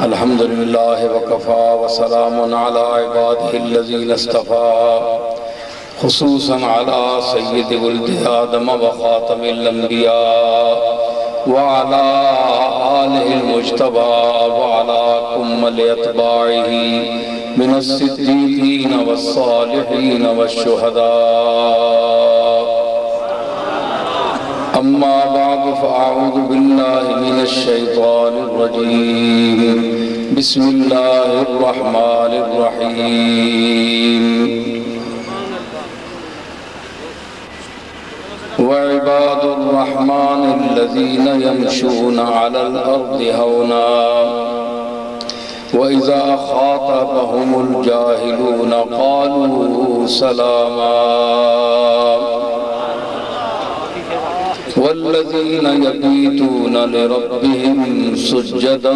الحمد لله وكفى وسلام على عباده الذين اصطفى خصوصا على سيد ولد آدم وخاتم الأنبياء وعلى آله المجتبى وعلى كمل أتباعه من الصديقين والصالحين والشهداء. أما بعد فأعوذ بالله من الشيطان الرجيم. بسم الله الرحمن الرحيم. وعباد الرحمن الذين يمشون على الأرض هونا وإذا خاطبهم الجاهلون قالوا سلاما والذين يبيتون لربهم سجدا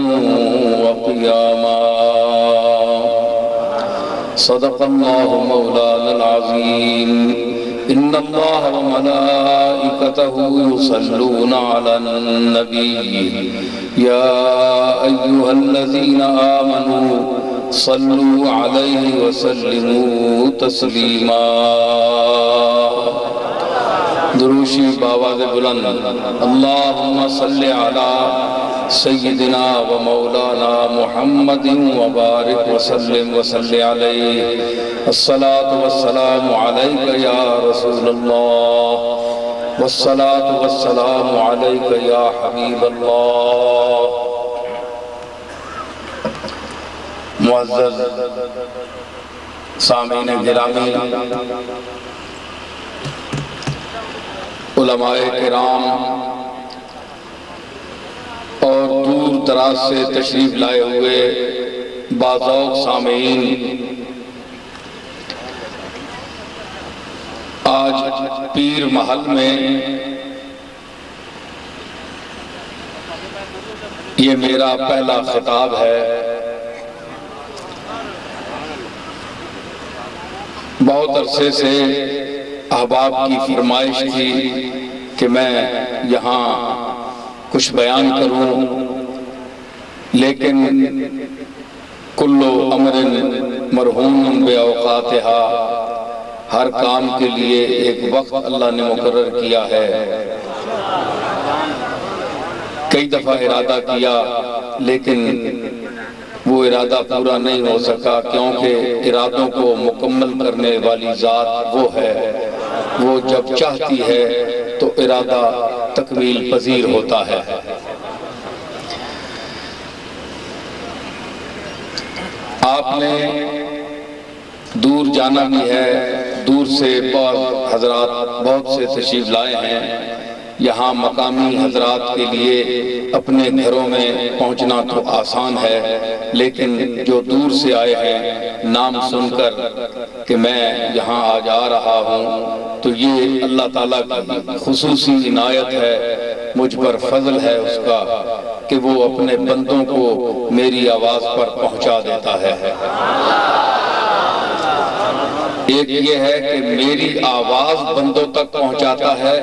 وقياما. صدق الله مولانا العظيم. إن الله وملائكته يصلون على النبي يا أيها الذين آمنوا صلوا عليه وسلموا تسليما. دروشی بآواز بلند اللہم صلی علی سیدنا و مولانا محمد وبارک وسلم وصلی علیہ. الصلاة والسلام علیک یا رسول اللہ والصلاة والسلام علیک یا حبیب اللہ. معزز سامعین گرامی، علماء کرام اور دور دراز سے تشریف لائے ہوئے باذوق سامعین، آج پیر محل میں یہ میرا پہلا خطاب ہے. بہت عرصے سے احباب کی فرمائش تھی کہ میں یہاں کچھ بیان کروں، لیکن کل امر مرہون بأوقاتہا، ہر کام کے لیے ایک وقت اللہ نے مقرر کیا ہے. کئی دفعہ ارادہ کیا لیکن وہ ارادہ پورا نہیں ہو سکا، کیونکہ ارادوں کو مکمل کرنے والی ذات وہ ہے. وہ جب چاہتی ہے تو ارادہ تکمیل پذیر ہوتا ہے. آپ نے دور جانا بھی ہے، دور سے بہت حضرات بہت سے تشریف لائے ہیں. یہاں مقامی حضرات کے لیے اپنے گھروں میں پہنچنا تو آسان ہے، لیکن جو دور سے آئے ہیں نام سن کر کہ میں یہاں آج آ رہا ہوں، تو یہ اللہ تعالیٰ کی خصوصی عنایت ہے، مجھ پر فضل ہے اس کا کہ وہ اپنے بندوں کو میری آواز پر پہنچا دیتا ہے. ایک یہ ہے کہ میری آواز بندوں تک پہنچاتا ہے،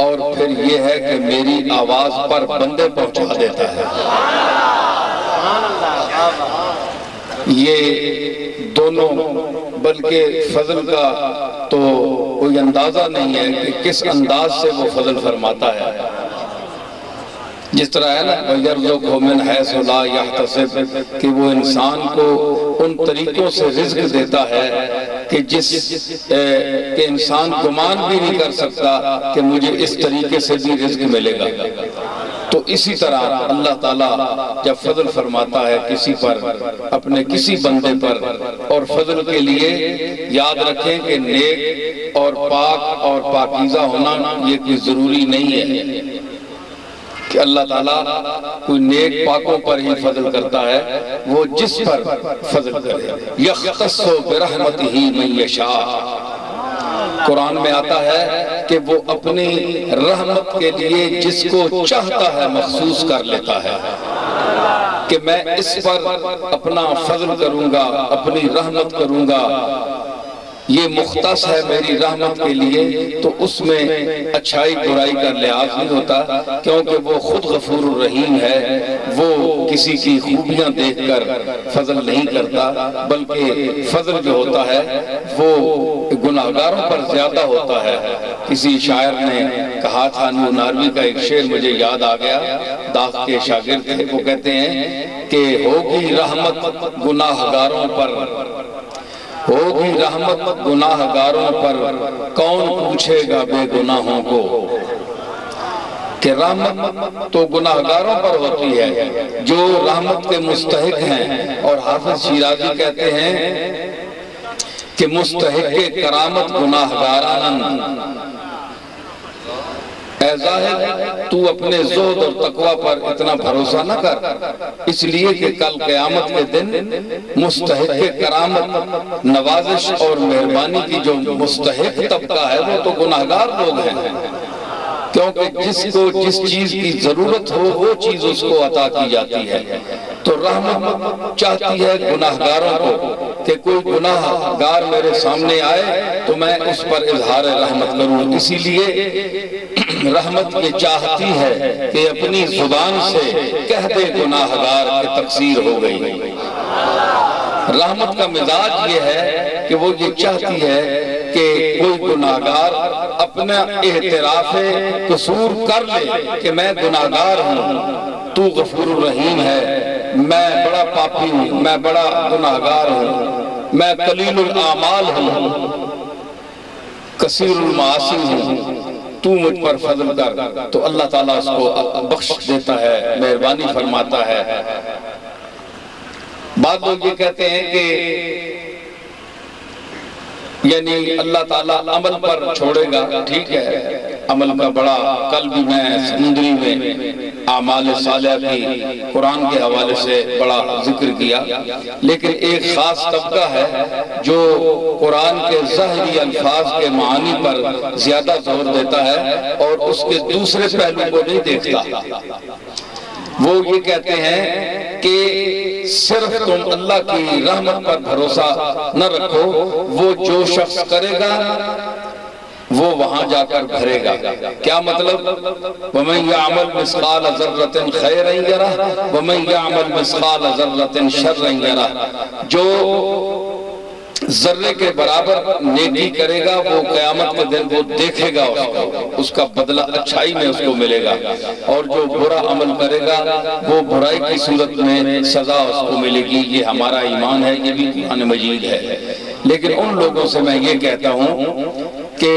اور پھر یہ ہے کہ میری آواز پر بندے پہنچا دیتا ہے. یہ دونوں، بلکہ فضل کا تو کوئی اندازہ نہیں ہے کہ کس انداز سے وہ فضل فرماتا ہے. جس طرح ہے نا وَيَرْزُقْهُ مِنْ حَيْثُ لَا يَحْتَسِبُ، کہ وہ انسان کو ان طریقوں سے رزق دیتا ہے کہ انسان گمان بھی نہیں کر سکتا کہ مجھے اس طریقے سے بھی رزق ملے گا. تو اسی طرح اللہ تعالیٰ جب فضل فرماتا ہے کسی پر، اپنے کسی بندے پر، اور فضل کے لیے یاد رکھیں کہ نیک اور پاک اور پاکیزہ ہونا یہ کوئی ضروری نہیں ہے کہ اللہ تعالیٰ کوئی نیک پاکوں پر ہی فضل کرتا ہے. وہ جس پر فضل کرے یختص برحمتہ من یشاء، قرآن میں آتا ہے کہ وہ اپنی رحمت کے لیے جس کو چاہتا ہے مخصوص کر لیتا ہے، کہ میں اس پر اپنا فضل کروں گا، اپنی رحمت کروں گا. یہ مختص ہے میری رحمت کے لیے، تو اس میں اچھائی برائی کا لحاظ نہیں ہوتا، کیونکہ وہ خود غفور الرحیم ہے۔ وہ کسی کی خوبیاں دیکھ کر فضل نہیں کرتا، بلکہ فضل جو ہوتا ہے وہ گناہگاروں پر زیادہ ہوتا ہے۔ کسی شاعر نے کہا تھا، ناروی کا ایک شعر مجھے یاد آ گیا، داغ کے شاگرد تھے، وہ کہتے ہیں کہ ہوگی رحمت گناہگاروں پر، ہوگی رحمت گناہگاروں پر، کون پوچھے گا بے گناہوں کو۔ کہ رحمت تو گناہگاروں پر ہوتی ہے جو رحمت کے مستحق ہیں، اور حافظ شیرازی کہتے ہیں کہ مستحق کرامت گناہگاران۔ اے زاہد تو اپنے زہد اور تقوی پر اتنا بھروسہ نہ کر، اس لیے کہ کل قیامت کے دن مستحق کرامت، نوازش اور مہربانی کی جو مستحق طبقہ ہے وہ تو گناہگار لوگ ہیں، کیونکہ جس کو جس چیز کی ضرورت ہو وہ چیز اس کو عطا کی جاتی ہے۔ تو رحمت چاہتی ہے گناہگاروں کو کہ کوئی گناہگار میرے سامنے آئے تو میں اس پر اظہار رحمت کروں، اسی لیے رحمت یہ چاہتی ہے کہ اپنی زبان سے کہہ دے گناہگار کہ تقصیر ہو گئی۔ رحمت کا مزاج یہ ہے کہ وہ یہ چاہتی ہے کہ کوئی گناہگار اپنا اعتراف قصور کر لے کہ میں گناہگار ہوں، تو غفور الرحیم ہے، میں بڑا پاپی ہوں، میں بڑا گناہگار ہوں، میں قلیل الاعمال ہوں، کثیر المعاصی ہوں، تو مجھ پر فضل کر۔ تو اللہ تعالیٰ اس کو بخش دیتا ہے، مہربانی فرماتا ہے۔ بعض لوگ یہ کہتے ہیں کہ یعنی اللہ تعالیٰ عمل پر چھوڑے گا، ٹھیک ہے، عمل کا بڑا، کل بھی میں سمندری میں اعمال صالحہ کی قرآن کے حوالے سے بڑا ذکر کیا، لیکن ایک خاص طبقہ ہے جو قرآن کے ظاہری الفاظ کے معانی پر زیادہ زور دیتا ہے اور اس کے دوسرے پہلو کو نہیں دیکھتا۔ وہ یہ کہتے ہیں کہ صرف تم اللہ کی رحمت پر بھروسہ نہ رکھو، وہ جو شخص کرے گا وہ وہاں جا کر بھرے گا۔ کیا مطلب؟ وَمَنْ يَعْمَلْ مِثْقَالَ ذَرَّةٍ خَيْرًا يَرَهُ وَمَنْ يَعْمَلْ مِثْقَالَ ذَرَّةٍ شَرًّا يَرَهُ۔ جو ذرے کے برابر نیکی کرے گا وہ قیامت کے دن وہ دیکھے گا اس کا بدلہ اچھائی میں اس کو ملے گا، اور جو برا عمل کرے گا وہ برائی کی صورت میں سزا اس کو ملے گی۔ یہ ہمارا ایمان ہے، یہ بھی قرآن مجید ہے۔ لیکن ان لوگوں سے میں یہ کہتا ہوں کہ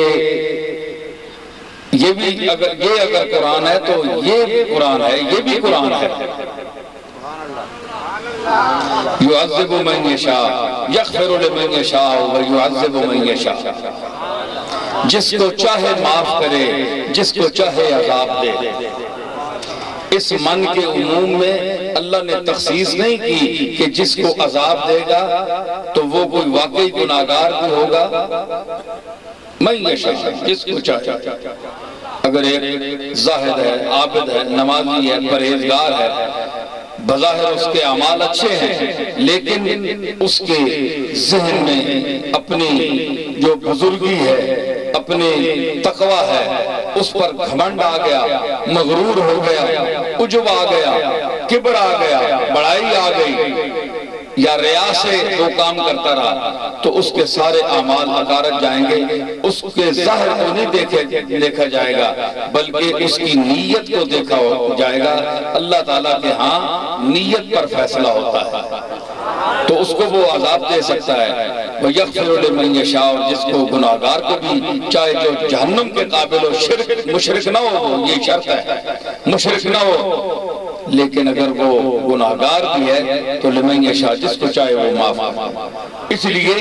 یہ اگر قرآن ہے تو یہ بھی قرآن ہے، یہ بھی قرآن ہے۔ یعذب من یشاء یغفر لمن یشاء ویعذب من یشاء، جس کو چاہے معاف کرے، جس کو چاہے عذاب دے۔ اس من کے عموم میں اللہ نے تخصیص نہیں کی کہ جس کو عذاب دے گا تو وہ کوئی واقعی گناہگار بھی ہوگا۔ من یشاء، جس کو چاہے، اگر ایک زاہد ہے، عابد ہے، نمازی ہے، پرہیزگار ہے، بظاہر اس کے اعمال اچھے ہیں، لیکن اس کے ذہن میں اپنی جو بزرگی ہے، اپنی تقوی ہے، اس پر گھمنڈ آ گیا، مغرور ہو گیا، عجب آ گیا، کبر آ گیا، بڑائی آ گئی، یا ریا سے وہ کام کرتا رہا، تو اس کے سارے اعمال حقارت جائیں گے۔ اس کے ظاہر کو نہیں دیکھا جائے گا، بلکہ اس کی نیت کو دیکھا جائے گا۔ اللہ تعالیٰ کے ہاں نیت پر فیصلہ ہوتا ہے، تو اس کو وہ عذاب دے سکتا ہے۔ وَيَغْفِرُ لِمَنْ يَشَاءُ، جس کو گناہگار کو بھی چاہے جو جہنم کے قابل ہو، مشرک نہ ہو، یہ شرط ہے، مشرک نہ ہو، لیکن اگر وہ گناہگار بھی ہے تو لمن یشاء، جس کو چاہے وہ معاف کرے۔ اس لیے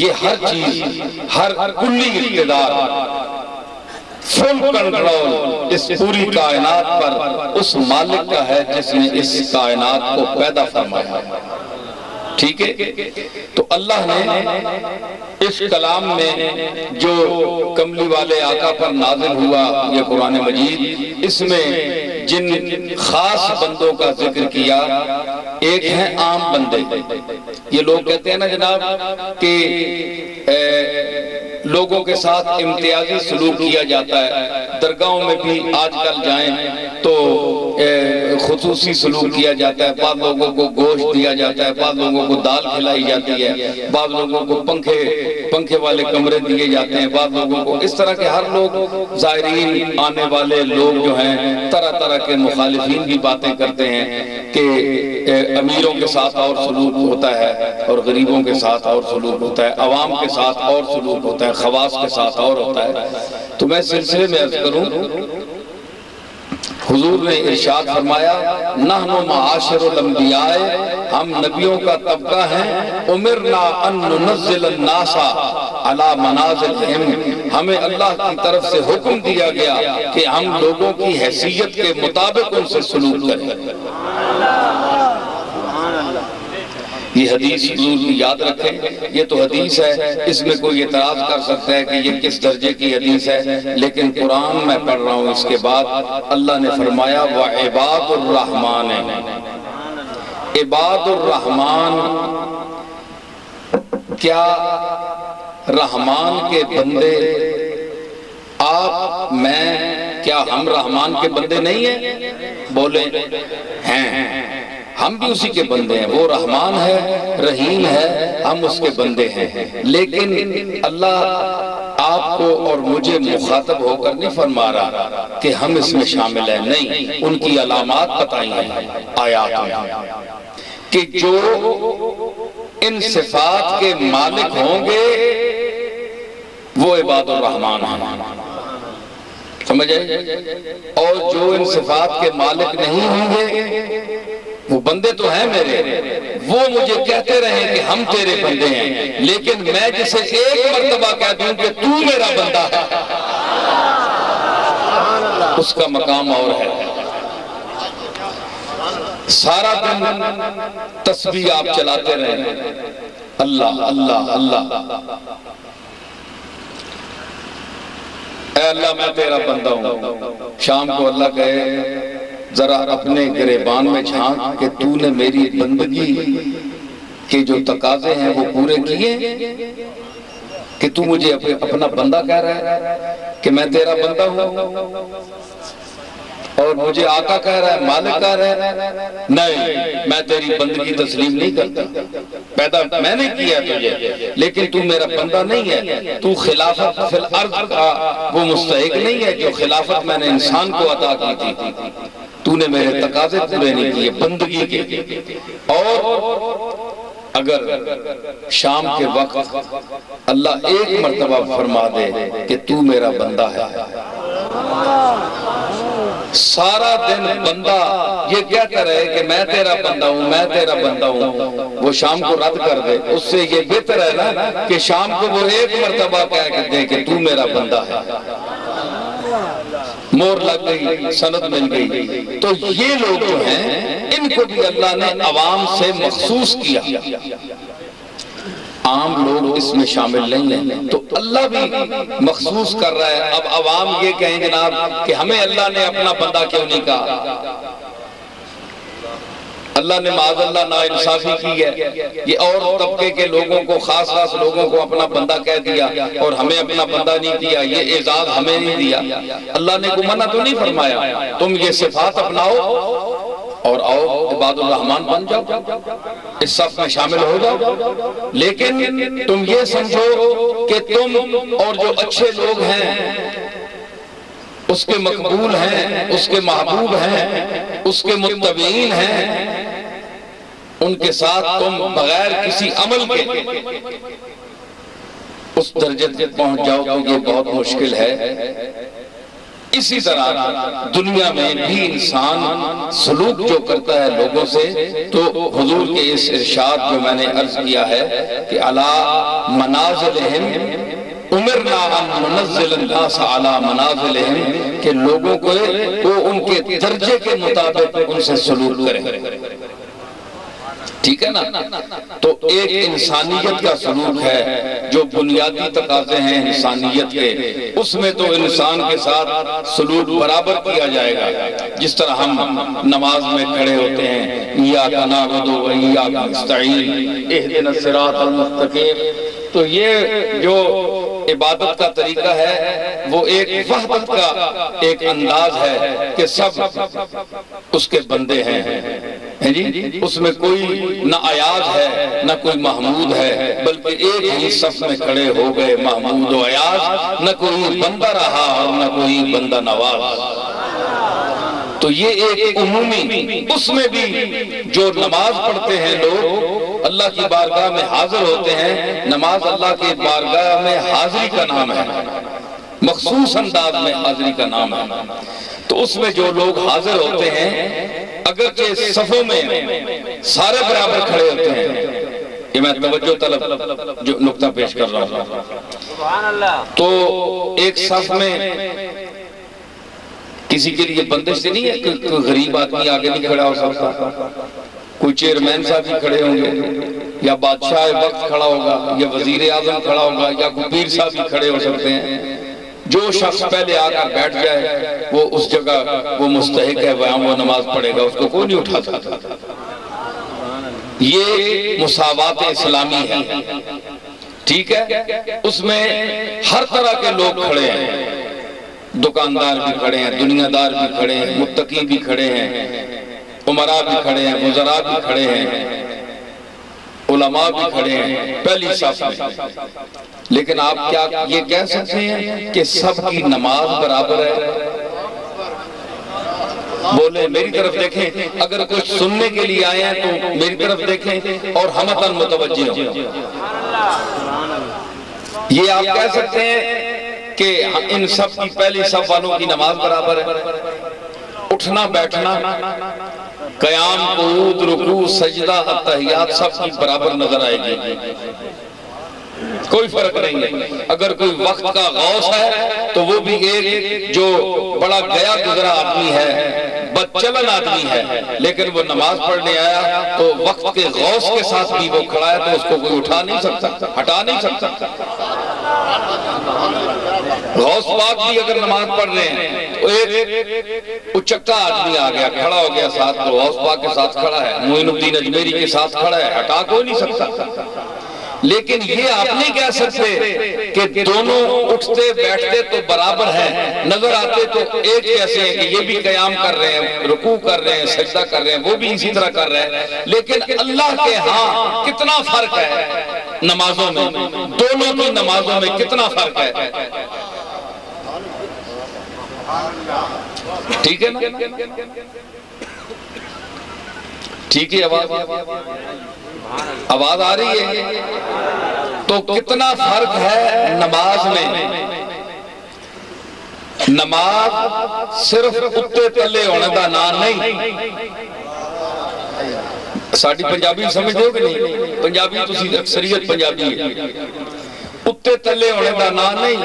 یہ ہر چیز، ہر کلی اقتدار، فل کنٹرول اس پوری کائنات پر اس مالک کا ہے جس نے اس کائنات کو پیدا فرمایا۔ ٹھیک ہے؟ تو اللہ نے اس کلام میں جو کملی والے آقا پر نازل ہوا یہ قرآن مجید، اس میں جن خاص بندوں کا ذکر کیا، ایک ہیں عام بندے۔ یہ لوگ کہتے ہیں نا جناب کہ لوگوں کے ساتھ امتیازی سلوک کیا جاتا ہے، درگاہوں میں بھی آج کل جائیں تو خصوصی سلوک کیا جاتا ہے، بعض لوگوں کو گوشت دیا جاتا ہے، بعض لوگوں کو دال کھلائی جاتی ہے، بعض لوگوں کو پنکھے والے کمرے دیے جاتے ہیں، بعض لوگوں کو اس طرح کے ہر لوگ زائرین آنے والے لوگ جو ہیں طرح طرح کے مخالفین بھی باتیں کرتے ہیں کہ امیروں کے ساتھ اور سلوک ہوتا ہے اور غریبوں کے ساتھ اور سلوک ہوتا ہے، عوام کے ساتھ اور سلوک ہوتا ہے، خواص کے ساتھ اور ہوتا ہے۔ تو میں سلسلے میں عرض کروں، حضور نے ارشاد فرمایا نحن معاشر الانبیاء، ہم نبیوں کا طبقہ ہیں، امرنا ان ننزل الناس علی منازلہم، ہمیں اللہ کی طرف سے حکم دیا گیا کہ ہم لوگوں کی حیثیت کے مطابق ان سے سلوک کریں۔ یہ حدیث حضور کی یاد رکھیں، یہ تو حدیث ہے، اس میں کوئی اعتراض کر سکتا ہے کہ یہ کس درجے کی حدیث ہے، لیکن قرآن میں پڑھ رہا ہوں۔ اس کے بعد اللہ نے فرمایا وَعِبَادُ الرحمن، عباد الرحمن، کیا رحمان کے بندے آپ میں، کیا ہم رحمان کے بندے نہیں ہیں؟ بولیں ہیں، ہم بھی اسی کے بندے ہیں، وہ رحمان ہے، رحیم ہے، ہم اس کے بندے ہیں۔ لیکن اللہ آپ کو اور مجھے مخاطب ہو کر نہیں فرما رہا کہ ہم اس میں شامل ہیں، نہیں، ان کی علامات بتائی ہیں آیات میں کہ جو ان صفات کے مالک ہوں گے وہ عباد الرحمان ہیں، سمجھے؟ اور جو ان صفات کے مالک نہیں ہوں گے وہ بندے تو ہیں میرے، وہ مجھے کہتے رہیں کہ ہم تیرے بندے ہیں، لیکن میں جسے ایک مرتبہ کہہ دوں کہ تو میرا بندہ ہے، اس کا مقام اور ہے۔ سارا دن تسبیح آپ چلاتے رہیں، اللہ اللہ اللہ، اے اللہ میں تیرا بندہ ہوں۔ شام کو اللہ کہے ذرا اپنے گریبان میں جھانک کہ تو نے میری بندگی کے جو تقاضے ہیں وہ پورے کیے، کہ تو مجھے اپنا بندہ کہہ رہا ہے کہ میں تیرا بندہ ہوں، اور مجھے آقا کہہ رہا ہے، مالک کہہ رہا ہے نہیں میں تیری بندگی تسلیم نہیں کرتا، پیدا میں نے کیا تجھے لیکن تو میرا بندہ نہیں ہے، تو خلافت فی الارض کا وہ مستحق نہیں ہے جو خلافت میں نے انسان کو عطا کی تھی، تو نے میرے تقاضے پورے نہیں کیے بندگی کے۔ اور اگر شام کے وقت اللہ ایک مرتبہ فرما دے کہ تو میرا بندہ ہے، سارا دن بندہ یہ کہتا رہے کہ میں تیرا بندہ ہوں، میں تیرا بندہ ہوں، وہ شام کو رد کر دے، اس سے یہ بہتر ہے نا کہ شام کو وہ ایک مرتبہ کہہ دے کہ تو میرا بندہ ہے، مور لگ گئی، سند مل گئی۔ تو یہ لوگ جو ہیں ان کو بھی اللہ نے عوام سے مخصوص کیا، عام لوگ اس میں شامل نہیں ہیں، تو اللہ بھی مخصوص کر رہا ہے۔ اب عوام یہ کہیں جناب کہ ہمیں اللہ نے اپنا بندہ کیوں نہیں کہا، اللہ نے معاذ اللہ ناانصافی کی ہے، یہ اور طبقے کے لوگوں کو خاص خاص لوگوں کو اپنا بندہ کہہ دیا اور ہمیں اپنا بندہ نہیں دیا، یہ اعزاز ہمیں نہیں دیا۔ اللہ نے کو منع تو نہیں فرمایا تم یہ صفات اپناؤ اور آؤ عباد الرحمن بن جاؤ، اس صف میں شامل ہو جاؤ، لیکن تم یہ سمجھو کہ تم اور جو اچھے لوگ ہیں اس کے مقبول ہیں، اس کے محبوب ہیں، اس کے متبعین ہیں، ان کے ساتھ تم بغیر کسی عمل کے اس درجے تک پہنچ جاؤ تو یہ بہت مشکل ہے۔ اسی طرح دنیا میں بھی انسان سلوک جو کرتا ہے لوگوں سے، تو حضور کے اس ارشاد جو میں نے عرض کیا ہے کہ علی منازلہم امرنا ان ننزل الناس علی منازلہم، کہ لوگوں کو ان کے درجے کے مطابق ان سے سلوک کریں۔ ٹھیک ہے نا؟ تو ایک انسانیت کا سلوک ہے جو بنیادی تقاضے ہیں انسانیت کے، اس میں تو انسان کے ساتھ سلوک برابر کیا جائے گا۔ جس طرح ہم نماز میں کھڑے ہوتے ہیں ایاک نعبد و ایاک نستعین اہدنا الصراط المستقیم، تو یہ جو عبادت کا طریقہ ہے وہ ایک وحدت کا ایک انداز ہے کہ سب اس کے بندے ہیں جی، اس میں کوئی نہ ایاز ہے نہ کوئی محمود ہے، بلکہ ایک ہی صف میں کھڑے ہو گئے محمود و ایاز، نہ کوئی بندہ رہا اور نہ کوئی بندہ نواز۔ تو یہ ایک عمومی، اس میں بھی جو نماز پڑھتے ہیں لوگ اللہ کی بارگاہ میں حاضر ہوتے ہیں، نماز اللہ کی بارگاہ میں حاضری کا نام ہے، مخصوص انداز میں حاضری کا نام ہے۔ تو اس میں جو لوگ حاضر ہوتے ہیں اگرچہ صفوں میں سارے برابر کھڑے ہوتے ہیں، یہ میں توجہ طلب جو نقطہ پیش کر رہا ہوں، تو ایک صف میں کسی کے لیے بندش سے نہیں ہے کہ کوئی غریب آدمی آگے نہیں کھڑا ہو سکتا، کوئی چیئرمین صاحب بھی کھڑے ہوں گے، یا بادشاہ وقت کھڑا ہوگا، یا وزیر اعظم کھڑا ہوگا، یا کوئی پیر صاحب بھی کھڑے ہو سکتے ہیں۔ جو شخص پہلے آ کر بیٹھ جائے وہ اس جگہ وہ مستحق ہے، وہ نماز پڑھے گا، اس کو کوئی نہیں اٹھا سکتا۔ یہ مساوات اسلامی ہے، ٹھیک ہے؟ اس میں ہر طرح کے لوگ کھڑے ہیں، دکاندار بھی کھڑے ہیں، دنیا دار بھی کھڑے ہیں، متقی بھی کھڑے ہیں، عمراء بھی کھڑے ہیں، وزراء بھی کھڑے ہیں، علماء بھی کھڑے ہیں پہلی صف میں۔ لیکن آپ کیا یہ کہہ سکتے ہیں کہ سب کی نماز برابر ہے؟ بولے میری طرف دیکھیں، اگر کچھ سننے کے لیے آئے ہیں تو میری طرف دیکھیں اور ہمتاً متوجہ ہوں۔ یہ آپ کہہ سکتے ہیں کہ ان سب کی پہلی صف والوں کی نماز برابر ہے؟ اٹھنا بیٹھنا، قیام، قعود، رکوع، سجدہ، التحیات سب کی برابر نظر آئے گی، کوئی فرق نہیں ہے۔ اگر کوئی وقت کا غوث ہے تو وہ بھی ایک جو بڑا گیا گزرا آدمی ہے، بدچلن آدمی ہے، لیکن وہ نماز پڑھنے آیا تو وقت کے غوث کے ساتھ بھی وہ کھڑا ہے تو اس کو کوئی اٹھا نہیں سکتا، ہٹا نہیں سکتا۔ غوث پاک بھی اگر نماز پڑھ رہے ہیں تو ایک اچکا آدمی آ گیا، کھڑا ہو گیا ساتھ، تو غوث پاک کے ساتھ کھڑا ہے، معین الدین اجمیری کے ساتھ کھڑا ہے، ہٹا کوئی نہیں سکتا۔ لیکن یہ آپ نہیں کہہ سکتے کہ دونوں اٹھتے بیٹھتے تو برابر ہیں، نظر آتے تو ایک جیسے ہیں کہ یہ بھی قیام کر رہے ہیں، رکوع کر رہے ہیں، سجدہ کر رہے ہیں، وہ بھی اسی طرح کر رہے ہیں، لیکن اللہ کے ہاں کتنا فرق ہے نمازوں میں، دونوں کی نمازوں میں کتنا فرق ہے۔ ٹھیک ہے نا؟ ٹھیک ہے، آواز آ رہی ہے؟ تو کتنا فرق ہے نماز میں۔ نماز صرف اتے تلے ہونے دا نام نہیں۔ ساڑھی پنجابی سمجھ دو کہ نہیں؟ پنجابی تسی اکثریت پنجابی ہے۔ اتے تلے ہونے دا نام نہیں،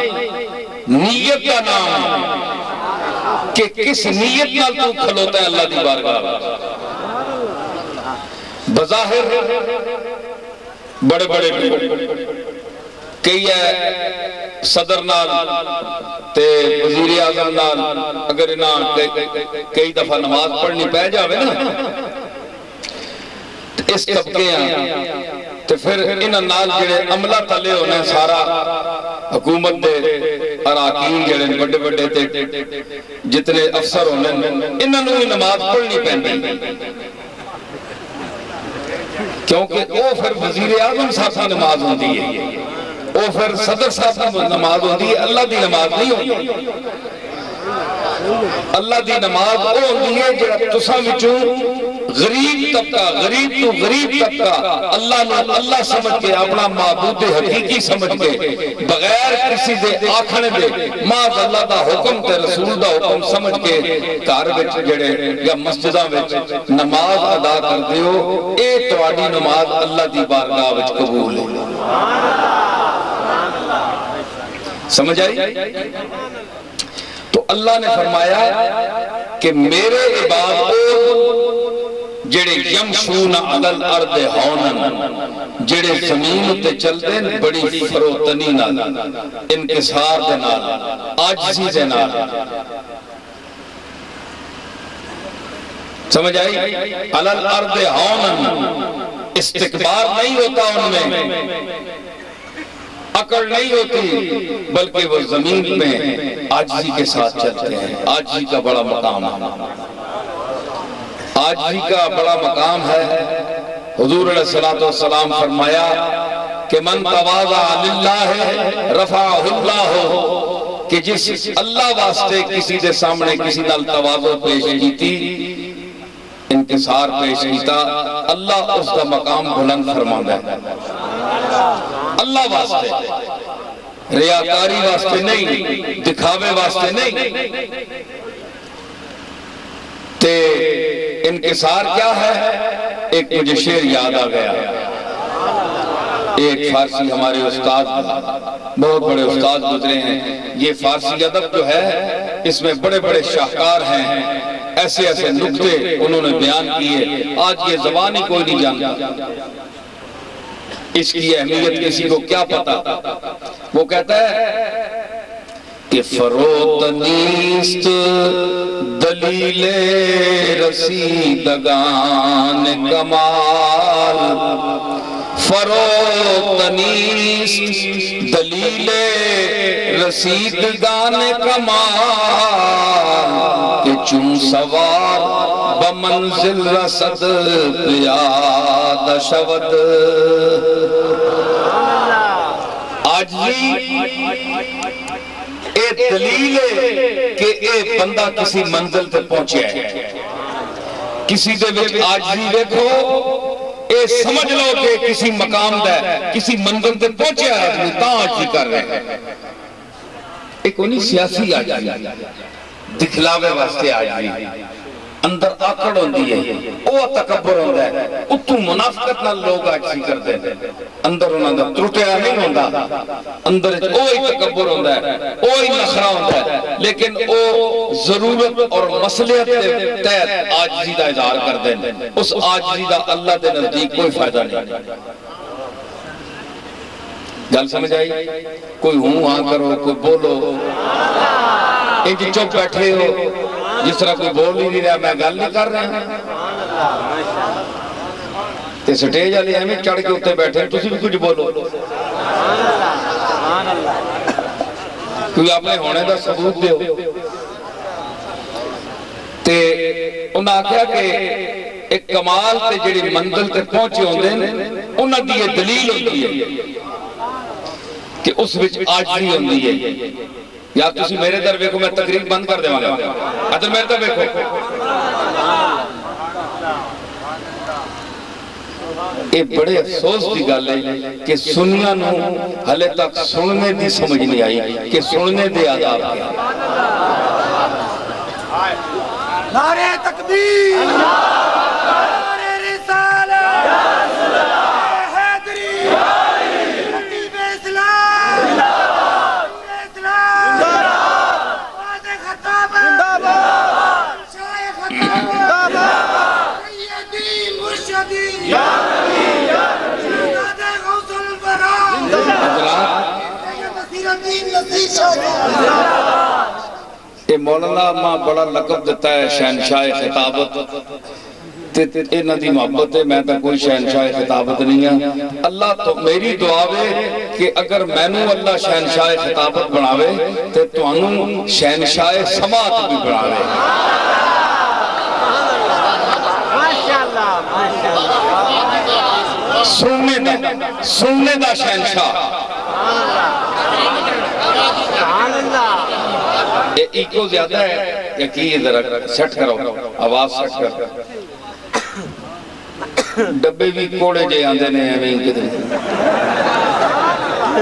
نیت دا نام ہے کہ کس نیت نال تو کھلوتا ہے اللہ دی بارگاہ۔ بظاہر بڑے بڑے کئی ہے صدر نال تے وزیر اعظم نال اگر انہاں کئی دفعہ نماز پڑھنی پہ جاوے نا اس طبقے ہیں تو پھر انہاں نال جڑے عملہ تلے ہونے سارا حکومت دے اراکین جڑے بڑے بڑے تے جتنے افسر ہونے انہاں نوں ہی نماز پڑھنی پہنی، کیونکہ وہ پھر وزیر اعظم صاحب کی نماز ہوتی ہے، وہ پھر صدر صاحب کی نماز ہوتی ہے، اللہ دی نماز نہیں ہوتی۔ اللہ دی نماز وہ ہوتی ہے جب تساں وچوں غریب طبقہ، غریب تو غریب طبقہ اللہ نے اللہ سمجھ کے اپنا معبود حقیقی سمجھ کے بغیر کسی دے آکھنے دے معاذ اللہ دا حکم تے رسول دا حکم سمجھ کے گھر وچ جڑے یا مسجداں وچ نماز ادا کردے ہو، اے تواڈی نماز اللہ دی بارگاہ وچ قبول ہے۔ سمجھ آئی؟ تو اللہ نے فرمایا کہ میرے عباد جڑے جڑے یمشون علی الارض ہونن جڑے زمین تے چلدے بڑی فروتنی نال انکسار دے نال عاجزی دے نال سمجھ آئی علی الارض ہونن استکبار نہیں ہوتا ان میں عقل نہیں ہوتی بلکہ وہ زمین میں عاجزی کے ساتھ چلتے ہیں عاجزی کا بڑا مقام ہے عاجزی کا بڑا مقام ہے حضور علیہ السلام فرمایا کہ من تواضع للہ رفعہ اللہ کہ جس اللہ واسطے کسی دے سامنے کسی نال تواضع پیش کیتی انکسار پیش کیتا اللہ اس کا مقام بلند فرماتا ہے اللہ واسطے ریاکاری واسطے نہیں دکھاوے واسطے نہیں تے انکسار کیا ہے ایک مجھے شعر یاد آ گیا ایک فارسی ہمارے استاد بہت بڑے استاد گزرے ہیں یہ فارسی ادب جو ہے اس میں بڑے بڑے شاہکار ہیں ایسے ایسے نکتے انہوں نے بیان کیے آج یہ زبان ہی کوئی نہیں جانتا اس کی اہمیت کسی کو کیا پتا وہ کہتا ہے کہ فروت نیست دلیل رسیدگان کمال فروت نیست دلیل رسیدگان کمال کہ چون سوار بمنزل رسد پیاد شود آجزی اے دلیل ہے کہ اے بندہ کسی منزل تے پہنچے ہے کسی دے وچ آجزی دیکھو اے سمجھ لو کہ کسی مقام دے کسی منزل تے پہنچے ہے آدمی تاں آجزی کر رہے ہیں ایک انہی سیاسی آجزی دکھلاوے واسطے آجزی اندر آکڑ ہوندی ہے او تکبر ہوندہ ہے اتو منافقت نہ لوگ آجزی کر دیں اندر انہاں دا ترٹیا نہیں ہوندہ اندر اوہی تکبر ہوندہ ہے اوہی نخرہ ہوندہ ہے لیکن او ضرورت اور مسئلیت تحت آجزی دا اظہار کر دیں اس آجزی دا اللہ دے نزدیک کوئی فائدہ نہیں گل سمجھ آئی کوئی ہوں آن کرو کوئی بولو ایک چوک بیٹھے ہو جس طرح کوئی بول نہیں رہا میں گل نہیں کر رہا تے سٹیج آلے ہمیں چڑھ کے اتے بیٹھے تسی بھی کچھ بولو کوئی آپ نے ہونے دا ثبوت دے ہو تے انہاں کیا کہ ایک کمال تے جڑی منزل تے پہنچے ہوندے انہاں دی یہ دلیل ہوندی ہے کہ اس وچ آجزی ہوندی ہے یا تسی میرے در ویکھو میں تقریر بند کر دے گا ادھر میرے در ویکھو یہ بڑے افسوس دی گل ہے کہ سنیا نو ہلے تک سننے دی سمجھ نہیں آئی کہ سننے دے آداب کیا نعرہ تکبیر نعرہ رسالت حیدری خطیب اسلام یہ مولانا ماں بڑا لقب دیتا ہے شہنشاہ خطابت انہاں دی محبت ہے میں تا کوئی شہنشاہ خطابت نہیں ہے اللہ تو میری دعا ہے کہ اگر میں نو اللہ شہنشاہ خطابت بناوے تو توانو شہنشاہ سماعت بھی بناوے سننے دا شہنشاہ ایکو زیادہ ہے یقین ذرا سیٹ کرو آواز سیٹ کر ڈبے بھی کوڑے جے آندے نے ہمیں کدھر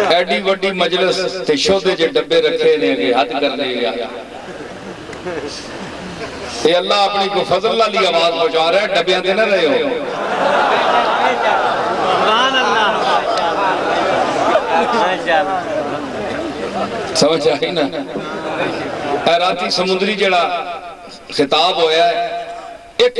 ایڈی وڈی مجلس تے شودے جے ڈبے رکھے نے کہ حد کر لے گیا اے اللہ اپنی کو فضل اللہ لی آواز پہنچا رہا ہے ڈبے آندے نہ رہے ہو سمجھ آئی نا اے راتی سمندری جڑا خطاب ہویا ہے 1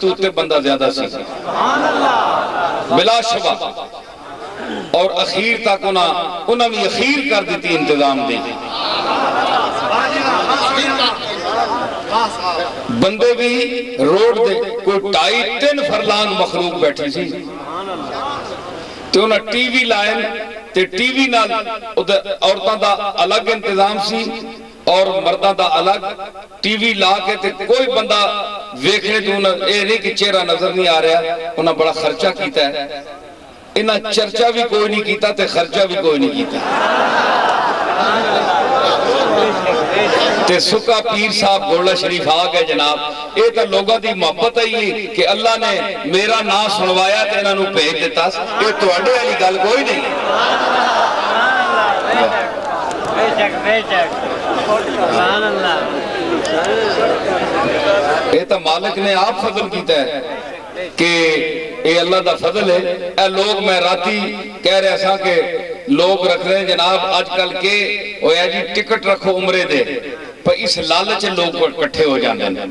تو تے بندہ زیادہ سی بلا شبہ اور اخیر تک انہاں بھی اخیر کر دیتی انتظام دی بندے بھی روڈ دے کوئی 2.5-3 فرلانگ مخلوق بیٹھی سی تو انہاں ٹی وی لائن تے ٹی وی نال عورتاں دا الگ انتظام سی اور مرداں دا الگ ٹی وی لا کے تے کوئی بندہ ویکھنے تو انہاں اے نہیں کہ چہرہ نظر نہیں آ رہا انہاں بڑا خرچہ کیتا ہے انہاں چرچہ بھی کوئی نہیں کیتا تے خرچہ بھی کوئی نہیں کیتا تے سکا پیر صاحب گولڈا شریف آگئے جناب اے تا لوگاں دی محبت ہے کہ اللہ نے میرا نام سنوایا تے انہاں نو بھیج دیتا اے تو اڈے والی گل کوئی نہیں بے شک اے تا مالک نے آپ فضل کیتا ہے کہ اے اللہ دا فضل ہے اے لوگ میں راتی کہہ رہے سا کہ لوگ رکھ رہے ہیں جناب آج کل کے اویا جی ٹکٹ رکھو عمرے دے پر اس لالچ لوگ کٹھے ہو جاندے ہیں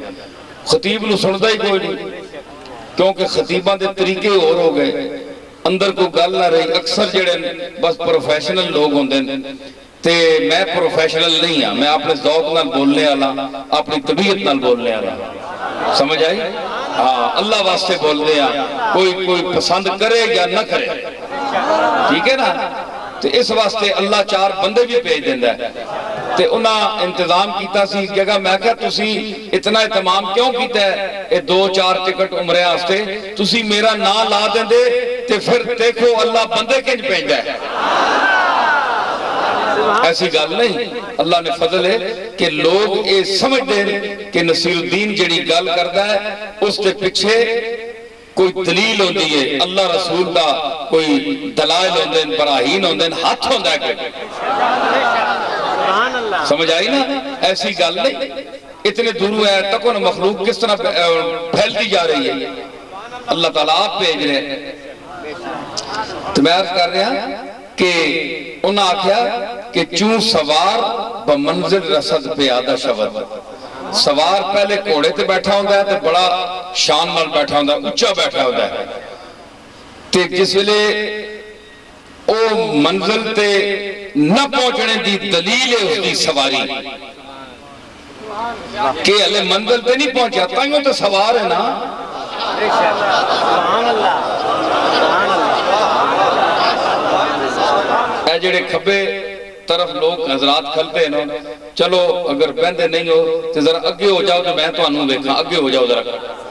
خطیب نو سندا ہی کوئی نہیں کیونکہ خطیباں دے طریقے اور ہو گئے اندر کو گل نہ رہی اکثر جڑے بس پروفیشنل لوگ ہوندے تے میں پروفیشنل نہیں ہاں میں اپنے ذوق نال بولنے والا اپنی طبیعت نال بولنے والا سمجھ آئی ہاں اللہ واسطے بول دے ہاں کوئی پسند کرے یا نہ کرے ٹھیک ہے نا تو اس واسطے اللہ 4 بندے بھی بھیج دیندا ہے تے انہاں انتظام کیتا سی جگہ میں کہا تسی اتنا اہتمام کیوں کیتا ہے اے 2-4 ٹکٹ عمرے واسطے تسی میرا نام لا دیندے تے پھر دیکھو اللہ بندے کنج بھیجدا ہے ایسی گل نہیں اللہ نے فضل ہے کہ لوگ اے سمجھ دیں کہ نصیر الدین جڑی گل کردا ہے اس کے پیچھے کوئی دلیل ہوندی ہے اللہ رسول دا کوئی دلائل ہوندے ہیں براہین ہوندے ہیں ہاتھ ہوندہ ہے سمجھ آئی نا ایسی گل نہیں اتنے دوروں ہے تک انہوں مخلوق کس طرح پھیلتی جا رہی ہے اللہ تعالیٰ آپ بھیج رہے ہیں تو میں عرض کر رہا کہ انہاں آکھیا کہ چون سوار بمنزل رسد پیادہ شود سوار پہلے کوڑے تے بیٹھا ہوندہ ہے تے بڑا شان مال بیٹھا ہوندہ ہے اچھا بیٹھا ہوندہ ہے تے جس ویلے او منزل تے نہ پہنچنے دی دلیل ہے اس دی سواری کہ علی منزل تے نہیں پہنچا تائیوں تے سوار ہے نا اے جڑے کھبے طرف لوگ حضرات کھلتے ہیں چلو اگر بہندے نہیں ہو تو ذرا اگے ہو جاؤ تو میں تو انہوں دیکھا اگے ہو جاؤ ذرا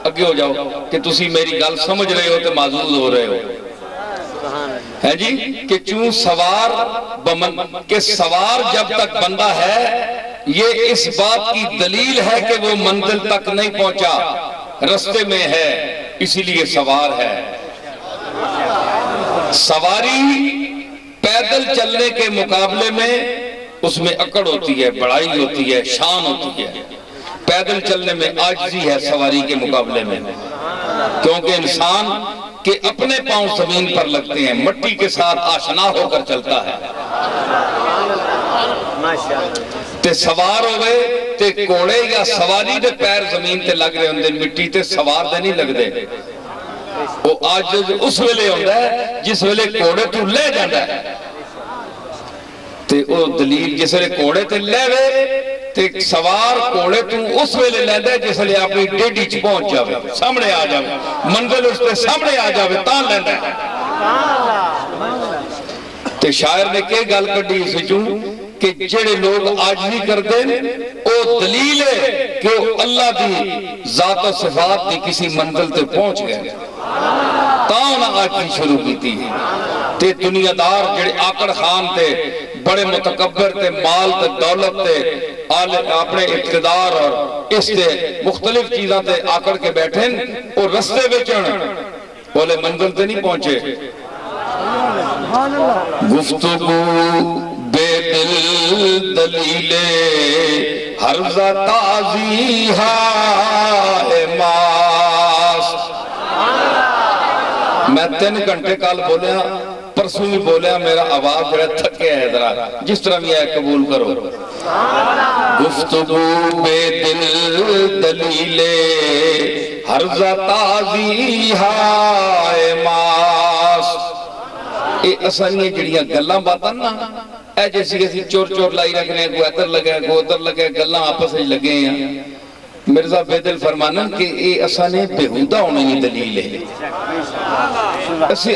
اگے ہو جاؤ کہ تسی میری گل سمجھ رہے ہو تو معزوز ہو رہے ہو ہے جی کہ چون سوار کہ سوار جب تک بندہ ہے یہ اس بات کی دلیل ہے کہ وہ منزل تک نہیں پہنچا رستے میں ہے اسی لیے سوار ہے سواری پیدل چلنے کے مقابلے میں اس میں اکڑ ہوتی ہے بڑائی ہوتی ہے شان ہوتی ہے پیدل چلنے میں عاجزی ہے سواری کے مقابلے میں کیونکہ انسان کے اپنے پاؤں زمین پر لگتے ہیں مٹی کے ساتھ آشنا ہو کر چلتا ہے تے سوار ہوئے تے کوڑے یا سواری دے پیر زمین تے لگ رہے ہوندے مٹی تے سوار دے نہیں لگ دے وہ عاجز اس ویلے ہوندہ ہے جس ویلے کوڑے تو لے جاندہ ہے تے وہ دلیل جس ویلے کوڑے تے لے وے تے سوار کوڑے تو اس ویلے لے دے جس ویلے اپنی ڈیڈی چ پہنچ جاوے سامنے آ جاوے منزل اس تے سامنے آ جاوے تان لے دے تے شاعر نے کہ گل کڈی اس وچوں کہ جڑے لوگ عاجزی کردے او دلیل ہے کہ اللہ دی ذات و صفات دی کسی منزل تے پہنچ گئے تاؤں عاجزی شروع کی تھی تے دنیا دار جڑے آکڑ خان تے بڑے متکبر تے مال تے دولت تے اپنے اقتدار اور اس تے مختلف چیزاں تے آکڑ کے بیٹھیں اور رستے بیچن بولے منزل تے نہیں پہنچے گفتگو بے دل دلیلے حرزہ تازی ہے ماس میں 3 گھنٹے کال بولیا پرسوں بھی بولیا میرا آواز جڑا تھکے ہے ذرا جس طرح بھی ہے قبول کرو گفتگو بے دل دلیلے ہرزہ تازی ہائے ماس. اے اسانیاں جڑیاں گلاں باتاں نا اے جیسی اسی چور چور لائی رکھنے کو ادھر لگے کو ادھر لگے گلاں آپس وچ لگے ہیں. مرزا بیدل فرمانا کہ اے اسانے بےہودہ ہونے کی دلیل ہے.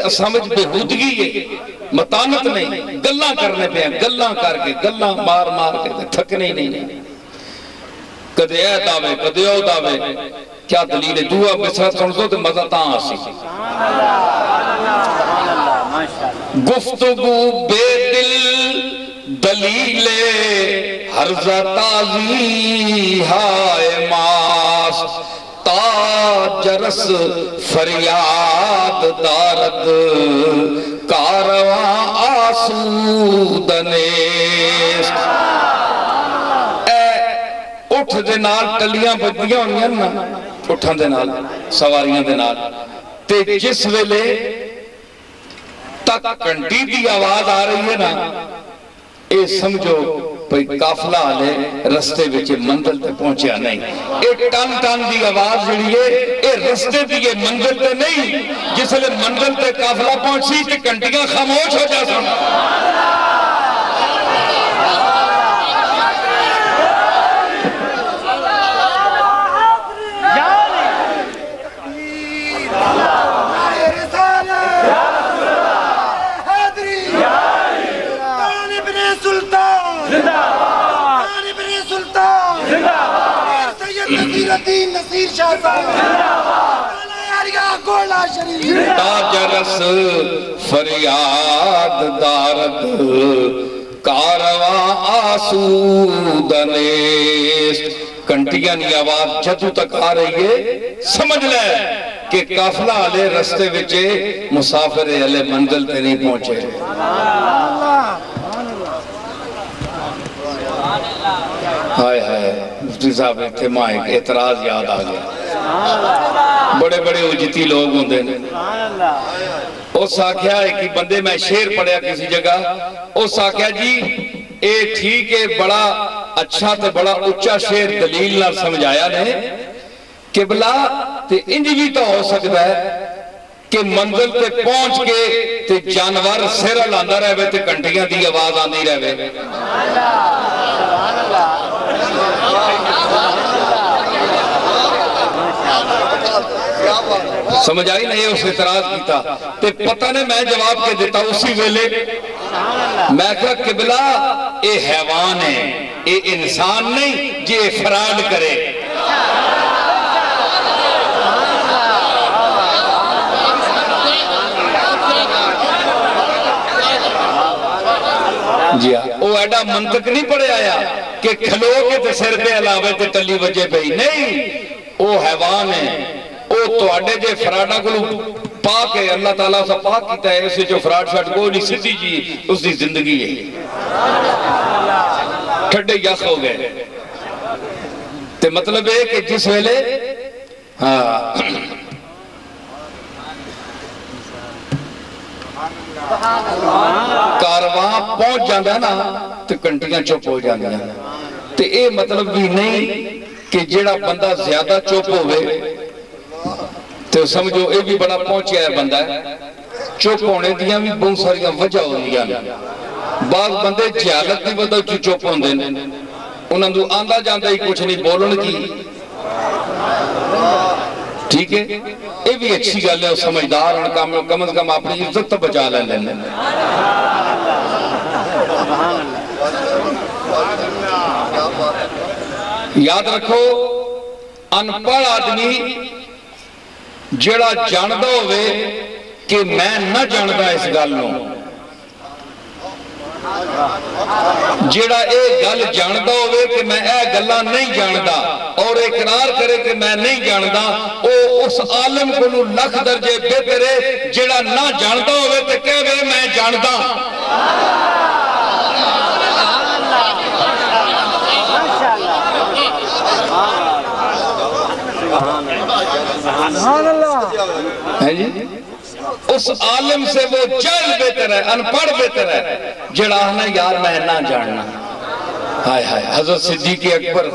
اساں وچ بےہودگی ہے، متانت نہیں، گلاں کرنے پہ ہیں، گلاں کر کے گلاں مار مار کے تھکنے ہی نہیں. کدے اے دعوے کدے او دعوے، کیا دلیل ہے؟ دعا بسرت سن دو تو مزہ تاں آسی. گفتگو بے دل دلیل ہرزہ تازی ہائے ماس. تاج رس فریاد دارد کارواں آسودنیست. اٹھ دے نال ٹلیاں بجدیاں ہونیاں نا، اٹھاں دے نال سواریاں دے نال، تے جس ویلے تک کنٹی دی آواز آ رہی ہے نا، اے سمجھو پئی کافلہ آلے رستے بچے منزل تے پہنچیا نہیں. اے ٹان ٹان دی آواز جڑی ہے اے رستے دی منزل تے نہیں. جس لئے منزل تے کافلہ پہنچی تے کنٹیاں خاموش ہو جا سن. نصیر شاہ تاج رس فریاد دارد کارواں آسودنیست. کنٹیاں کی آواز جدو تک آ رہی ہے سمجھ لے کہ قافلہ آلے رستے وچے مسافر علیہ منزل تے نہیں پہنچے. ہائے ہائے مفتی صاحب اتھے ماں ایک اعتراض یاد آ گیا. بڑے بڑے اجتی لوگ ہوندے ہیں. اس آکھیا ہے کہ بندے میں شیر پڑھیا کسی جگہ، اس آکھیا جی اے ٹھیک ہے بڑا اچھا تے بڑا اچھا شیر دلیل نہ سمجھایا نے کہ بلا تے انج بھی تو ہو سکتا ہے کہ منزل تے پہنچ کے تے جانور سیرہ لاندہ رہے تے کنٹیاں دی آواز آندی رہے. سمجھ آئی نہیں اس اعتراض کیتا تے پتہ نے میں جواب کے دیتا اسی ویلے. میں کہا قبلہ اے حیوان ہے، اے انسان نہیں جے فراڈ کرے. جی ہاں وہ ایڈا منطق نہیں پڑے آیا کہ کھلو کے تے سر پہ علاوے تے تلی وجہ پہ ہی نہیں. وہ حیوان ہے، وہ تو آڈے جے فراڈا کو پاک ہے، اللہ تعالیٰ سے پاک کیتا ہے. اسے جو فراڈ شاٹ کو نہیں سدھی جی اس دی زندگی ہے. ٹھڈے یخ ہو گئے تے مطلب ہے کہ جس ویلے کارواں پہنچ جاندہ ہے نا تو کنٹیاں چپ ہو جاندہ ہیں. تے اے مطلب بھی نہیں کہ جیڑا بندہ زیادہ چپ ہوئے تو سمجھو اے بھی بڑا پہنچیا ہے بندہ ہے. چپ ہونے دیاں بھی بہت ساریاں وجہ ہو دیا. بعض بندے جہالت دی وجہ جو چپ ہوندے انہاں دو آندہ جاندہ ہی کچھ نہیں بولن کی. ٹھیک ہے یہ بھی اچھی گل ہے. سمجھدار کم از کم اپنی عزت تو بچا لیں. یاد رکھو انپڑھ آدمی جڑا جاندہ ہوئے کہ میں نہ جاندہ اس گل نو، جڑا اے گل جاندہ ہوئے کہ میں اے گلہ نہیں جاندہ اور اقرار کرے کہ میں نہیں جاندہ، او اس عالم کو نو لکھ درجے بہترے جڑا نہ جاندہ ہوئے تو کہے میں جاندہ. اس عالم سے وہ جاہل بہتر ہے، انپڑھ بہتر ہے جڑا آنا یار میں نہ جاننا. ہائے ہائے حضرت صدیق اکبر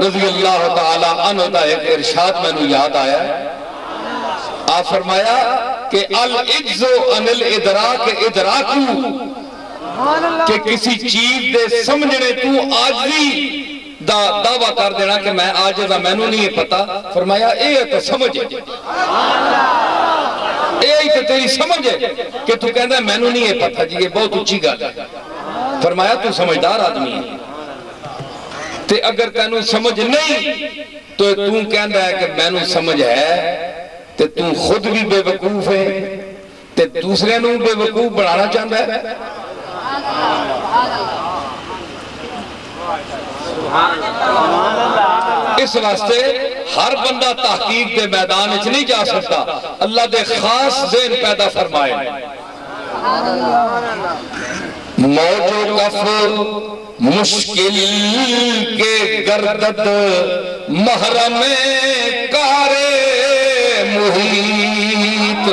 رضی اللہ تعالی عنہ دا ایک ارشاد میں نے یاد آیا ہے. آپ فرمایا کہ العجز عن الادراک ادراکو، کہ کسی چیز دے سمجھنے تو آجزی دا دعویٰ کر دینا کہ میں آجز ہاں، میں نو نہیں پتا. فرمایا اے تو سمجھے، اے تو تیری سمجھے کہ تو کہندہ ہے میں نو نہیں پتا. جی یہ بہت اچھی گل ہے. فرمایا تو سمجھدار آدمی ہے، تے اگر تینوں سمجھ نہیں تو تو کہندہ ہے کہ میں نو سمجھ ہے، تے تو خود بھی بے وقوف ہے تے دوسرے نو بے وقوف بنانا چاہتا ہے. اس واسطے ہر بندہ تحقیق دے میدان اچھ نہیں جا سکتا. اللہ دے خاص ذہن پیدا فرمائے. موج و کف مشکل کے گردد محرم کار محیط.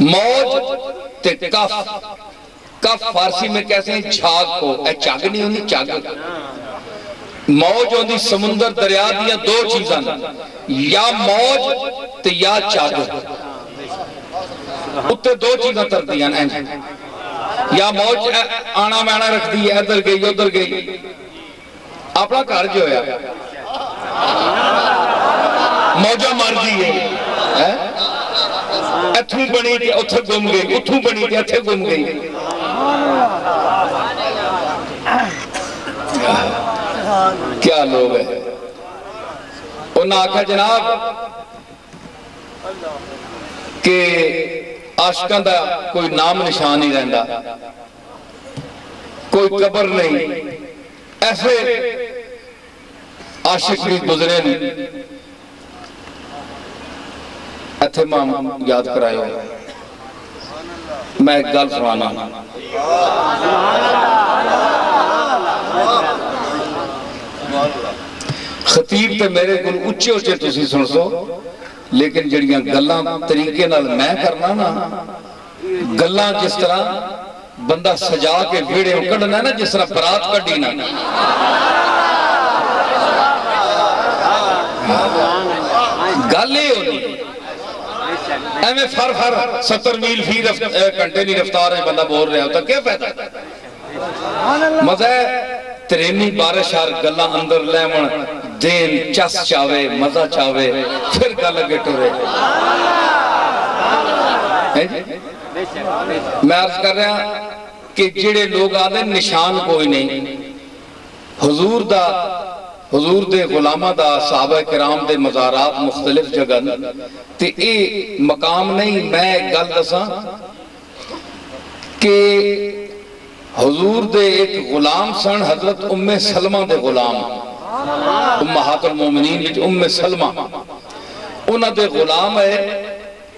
موج تے کف، کف فارسی میں کیسے ہیں جھاگ کو، اے چاگ نہیں ہوندی چاگ. موج ہوندی سمندر دریا دیا دو چیزاں، یا موج تے یا چاگ. اتنے دو چیزاں تر دیاں ہیں، یا موج آنا مینا رکھ دی ہے، ادھر گئی ادھر گئی. اپنا کار جو ہے موجہ مار دی ہے، اتھوں بنی تھی اتھے گم گئی، اتھوں بنی تھی اتھے گم گئی. کیا لوگ ہیں. انہاں آکھا جناب کہ عاشقاں دا کوئی نام نشان نہیں رہندا، کوئی قبر نہیں. ایسے عاشق بھی گزرے نہیں. ایتھے ماں یاد کرائے ہو، میں ایک گل سنانا. خطیب تے میرے کل اچھے اچھے تسی سن سو، لیکن جڑیاں گلاں طریقے نال میں کرنا نا، گلاں جس طرح بندہ سجا کے ویڑے کڑنا ہے نا، جس طرح برات کڑی نا، گالے ہونی ایمیں فر 70 میل فی گھنٹے نہیں رفتار ہے بندہ بول رہا ہوتا. کیا فائدہ؟ مزہ ہے ترینی بارش ہر گلہ اندر لیمن دین چس چاوے مزہ چاوے پھر گل لگے ٹورے. میں عرض کر رہا کہ جڑے لوگ آدھے نشان کوئی نہیں. حضور دے غلامہ دا صحابہ کرام دے مزارات مختلف جگہ تے اے مقام نہیں. میں گل دساں کہ حضور دے ایک غلام سن حضرت ام سلمہ دے غلام، امہات المومنین وچ ام سلمہ انہاں دے غلام ہے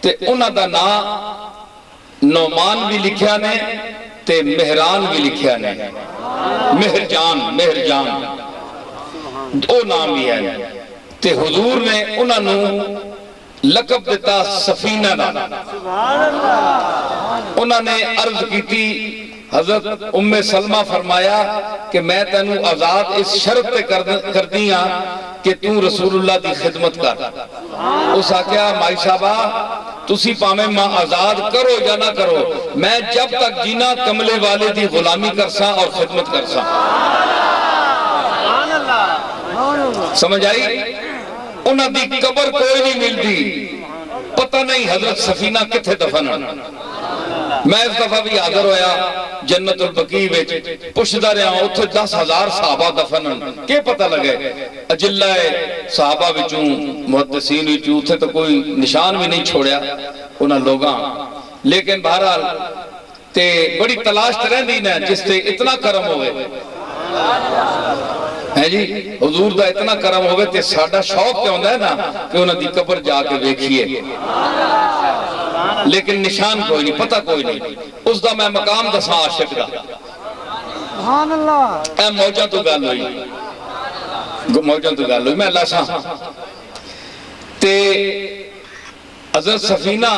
تے انہاں دا نام نعمان بھی لکھیا نے تے مہران بھی لکھیا نے. مہرجان دو نام بھی ہے. تے حضور نے انہاں نو لقب دیتا سفینہ دا. انہاں نے عرض کی تھی حضرت ام سلمہ فرمایا کہ میں تینوں آزاد اس شرط پہ کر دیا کہ تُو رسول اللہ دی خدمت کر. اس آکھیا مائی صاحبہ تُسی پامیں ماں آزاد کرو یا نہ کرو، میں جب تک جینا کملے والے دی غلامی کرساں اور خدمت کرساں. سمجھ آئی؟ انہاں دی قبر کوئی نہیں ملتی، پتہ نہیں حضرت سفینہ کتھے دفن. میں اس دفعہ بھی حاضر ہویا جنت البقیع وچ پوچھدا رہا اتھے 10,000 صحابہ دفن. کہ پتہ لگے اجلہ صحابہ وچوں محدثین وچوں اتھے تو کوئی نشان بھی نہیں چھوڑیا انہاں لوگاں. لیکن بہرحال تے بڑی تلاش ترین دین ہے جس تے اتنا کرم ہوئے ہے جی، حضور دا اتنا کرم ہوئے تے ساڑھا شوق کیا ہوندہ ہے نا کہ انہاں دی قبر جا کے دیکھئے. لیکن نشان کوئی نہیں، پتہ کوئی نہیں. اس دا میں مقام دساں عاشق دا. اے موجہ تو گال ہوئی میں اللہ ساں تے حضرت سفینہ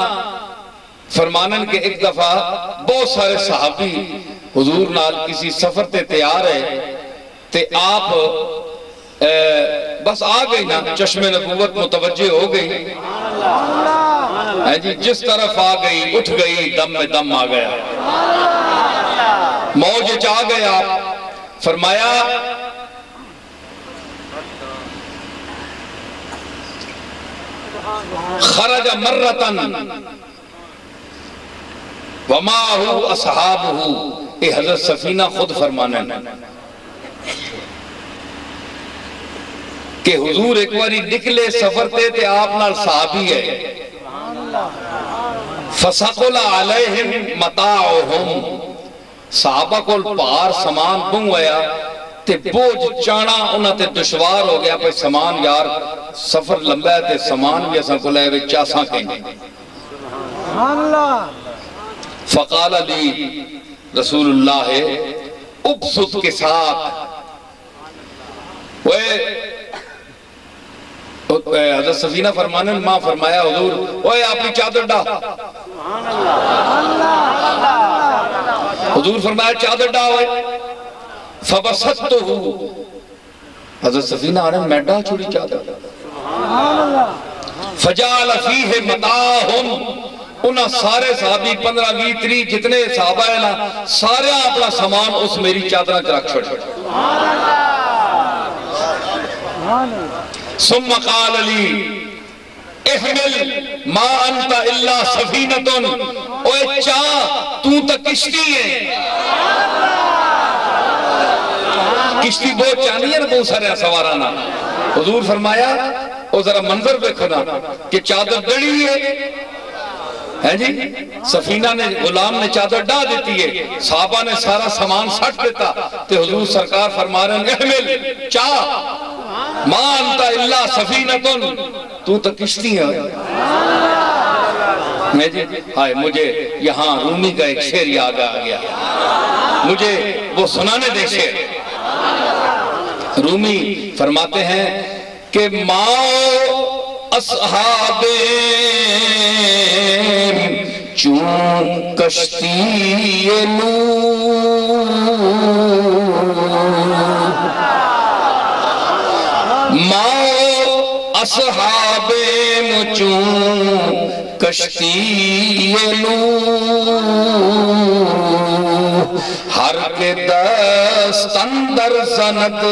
فرمانن کے ایک دفعہ بہت سارے صحابی حضور نال کسی سفر تے تیار ہے تے آپ بس آ گئی نا، چشم نبوت متوجہ ہو گئی جی، جس طرف آ گئی اٹھ گئی، دم میں دم آ گیا، موج چاہ گئے آپ۔ فرمایا خرج مرتن وماہو اصحابہو، اے حضرت سفینہ خود فرمانے کہ حضور ایک باری نکلے سفر تے آپ نال صحابی ہے، فَسَقُلَ عَلَيْهِمْ مَتَاعُهُمْ، صحابہ کو پار سامان بھنگ گیا تے بوجھ چانا انہاں تے دشوار ہو گیا، پہ سامان یار سفر لمبا ہے تے سامان بھی ایسا کو لائے وے چاساں کہیں۔ فقال لی رسول اللہ ابسط کے ساتھ، حضرت سفینہ فرمانے ماں فرمایا حضور اوہ آپ کی چادر ڈا، حضور فرمایا چادر ڈا ہوئے، فبسطتہو، حضرت سفینہ آنے میں ڈا چھوڑی چادر، فجعل فیہ متاعہم، انہاں سارے صحابی 15-20-30 جتنے صحابہ ہیں نا سارے اپنا سامان اس میری چادرہ رکھ چھوڑ۔ ثم قال لی احمل ما انت الا سفینتن، اوے چاہ تو تک کشتی ہے، کشتی بہت چانی ہے نا بہت سارے سوارانا۔ حضور فرمایا او ذرا منظر دیکھو نا کہ چادر ڈڑی ہے جی، سفینہ نے غلام نے چادر ڈا دیتی ہے، صحابہ نے سارا سامان سٹ دیتا، تے حضور سرکار فرما رہے ہیں احمل چاہ ما انت الا سفینتن، تو تک کشتی ہے۔ ہائے مجھے یہاں رومی کا ایک شعر یاد آ گیا، مجھے وہ سنانے دے شعر۔ رومی فرماتے ہیں کہ ماں اصحاب چون کشتی نوح، ماں اصحاب چون کشتی نوح، ہر کے دست اندر زند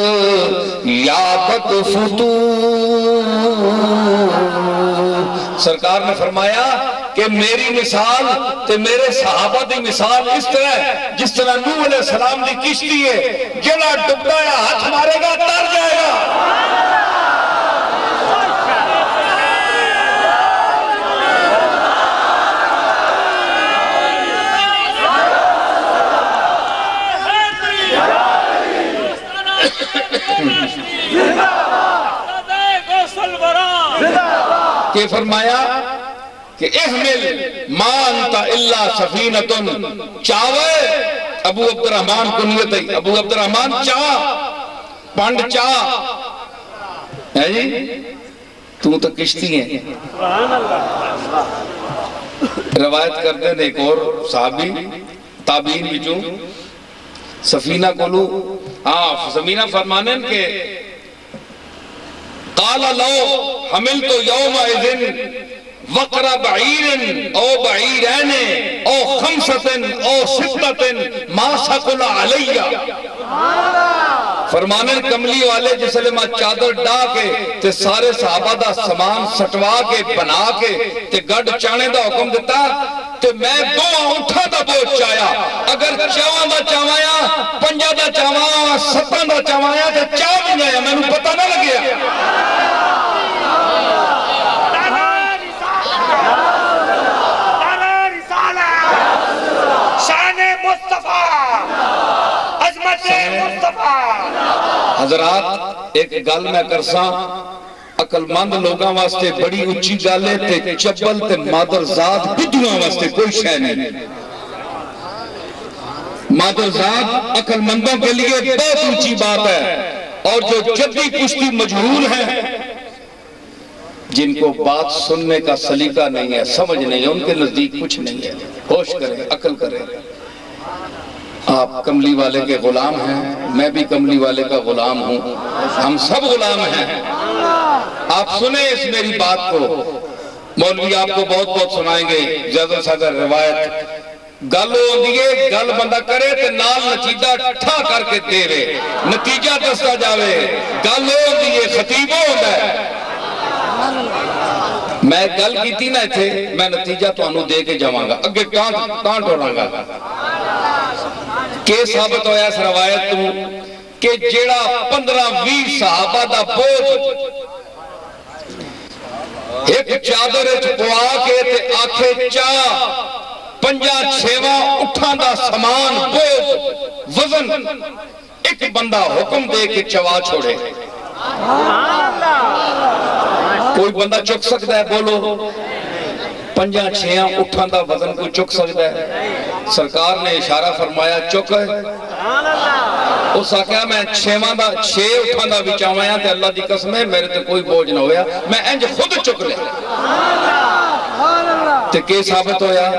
یابت فتوح۔ سرکار نے فرمایا کہ میری مثال تے میرے صحابہ دی مثال اس طرح ہے جس طرح نوح علیہ السلام دی کشتی ہے، جڑا ڈبا یا ہاتھ مارے گا تر جائے گا۔ کہ فرمایا کہ احمل ما انت الا سفینتن، چاوے ابو عبد الرحمن کنیت ہے، ابو عبد الرحمن چاہ پانڈ چاہ ہے جی، تو تک کشتی ہیں۔ روایت کرتے ہیں ایک اور صحابی تابعین بچوں سفینہ کولو، سفینہ فرمانے کہ قال لو حملت یومئذ وقر بعیر او بعیرین او خمسۃ او ستۃ ما ثقل علی، فرمانے کملی والے جس لئے میں چادر ڈا کے تے سارے صحابہ دا سامان سٹوا کے بنا کے تے گڑ چانے دا حکم دیتا تے میں دو اٹھا دا بوجھ چایا، اگر چاواں دا چاوایا پنجا دا چاواں ستاں دا چاوایا تے چاہ بھی گیا میں نے پتہ نہ لگیا۔ حضرات ایک گل میں کرساں عقل مند لوگاں واسطے بڑی اچھی گالے تے چبل تے مادر ذات بدھواں واسطے کوئی شے نہیں، مادر ذات عقل مندوں کے لیے بہت اونچی بات ہے، اور جو جدی پشتی مجہول ہیں جن کو بات سننے کا سلیقہ نہیں ہے، سمجھ نہیں ہے، ان کے نزدیک کچھ نہیں ہے، ہوش کریں عقل کریں۔ آپ کملی والے کے غلام ہیں، میں بھی کملی والے کا غلام ہوں، ہم سب غلام ہیں۔ آپ سنیں اس میری بات کو، مولوی آپ کو بہت بہت سنائیں گے زیادہ سے زیادہ روایت۔ گل ہوندیے گل بندہ کرے تے نال نتیجہ ٹھا کر کے دے رہے، نتیجہ دستا جاوے۔ گل ہوندیے خطیب ہوندہ ہے، میں گل کی تھی نہ تھے، میں نتیجہ تو انہوں دے کے جاواں گا، اگے کان ٹوڑاں گا۔ کہ ثابت ہویا اس روایت تو کہ جیڑا 15-20 صحابہ دا بوجھ ایک چادر پوا کے تے آنکھیں چاہ 5-6 اٹھاں دا سامان بوجھ وزن ایک بندہ حکم دے کے چوا چھوڑے، کوئی بندہ چک سکتا ہے؟ بولو 5-6 اٹھاں دا وزن کوئی چک سکتا ہے؟ سرکار نے اشارہ فرمایا چک ہے، اس آکھیا میں 6 اٹھاں دا بچاوایا تے اللہ دی قسم ہے میرے تے کوئی بوجھ نہ ہویا، میں انج خود چک لے۔ تے کہ ثابت ہویا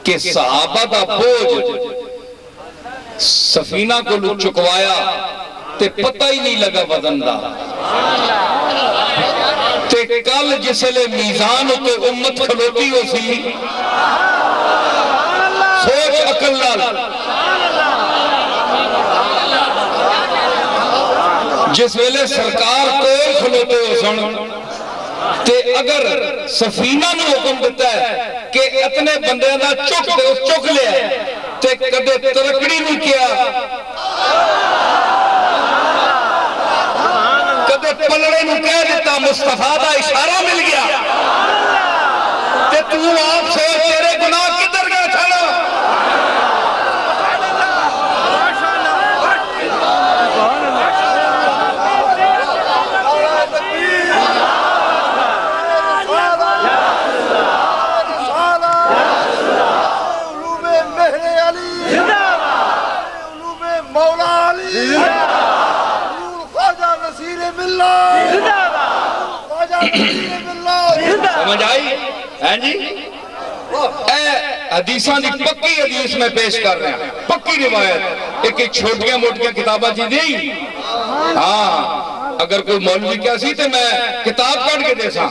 کہ صحابہ دا بوجھ سفینہ کو لو چکوایا تے پتہ ہی نہیں لگا وزن دا۔ تے کل جس لے میزان تے امت کھلوتی ہو سی، سوچ عقل لال، جس ویلے سرکار کو کھلوتے ہو سن تے اگر سفینہ نے حکم دیتا ہے کہ اتنے بندے دا چک دے اس چک لیا تے کدے ترکڑی نہیں کیا، کدے پلڑے نہیں کہہ دیتا مصطفیٰ دا اشارہ مل گیا تے تو آپ سے تیرے گناہ کدھر گیا چھڑا۔ سمجھ آئی؟ ہیں جی؟ اے حدیثاں دی پکی حدیث میں پیش کر رہے ہیں، پکی روایت، ایک چھوٹیاں موٹیاں کتابہ جی دی۔ ہاں اگر کوئی مولوی کیا سی تو میں کتاب پڑھ کے دے سا۔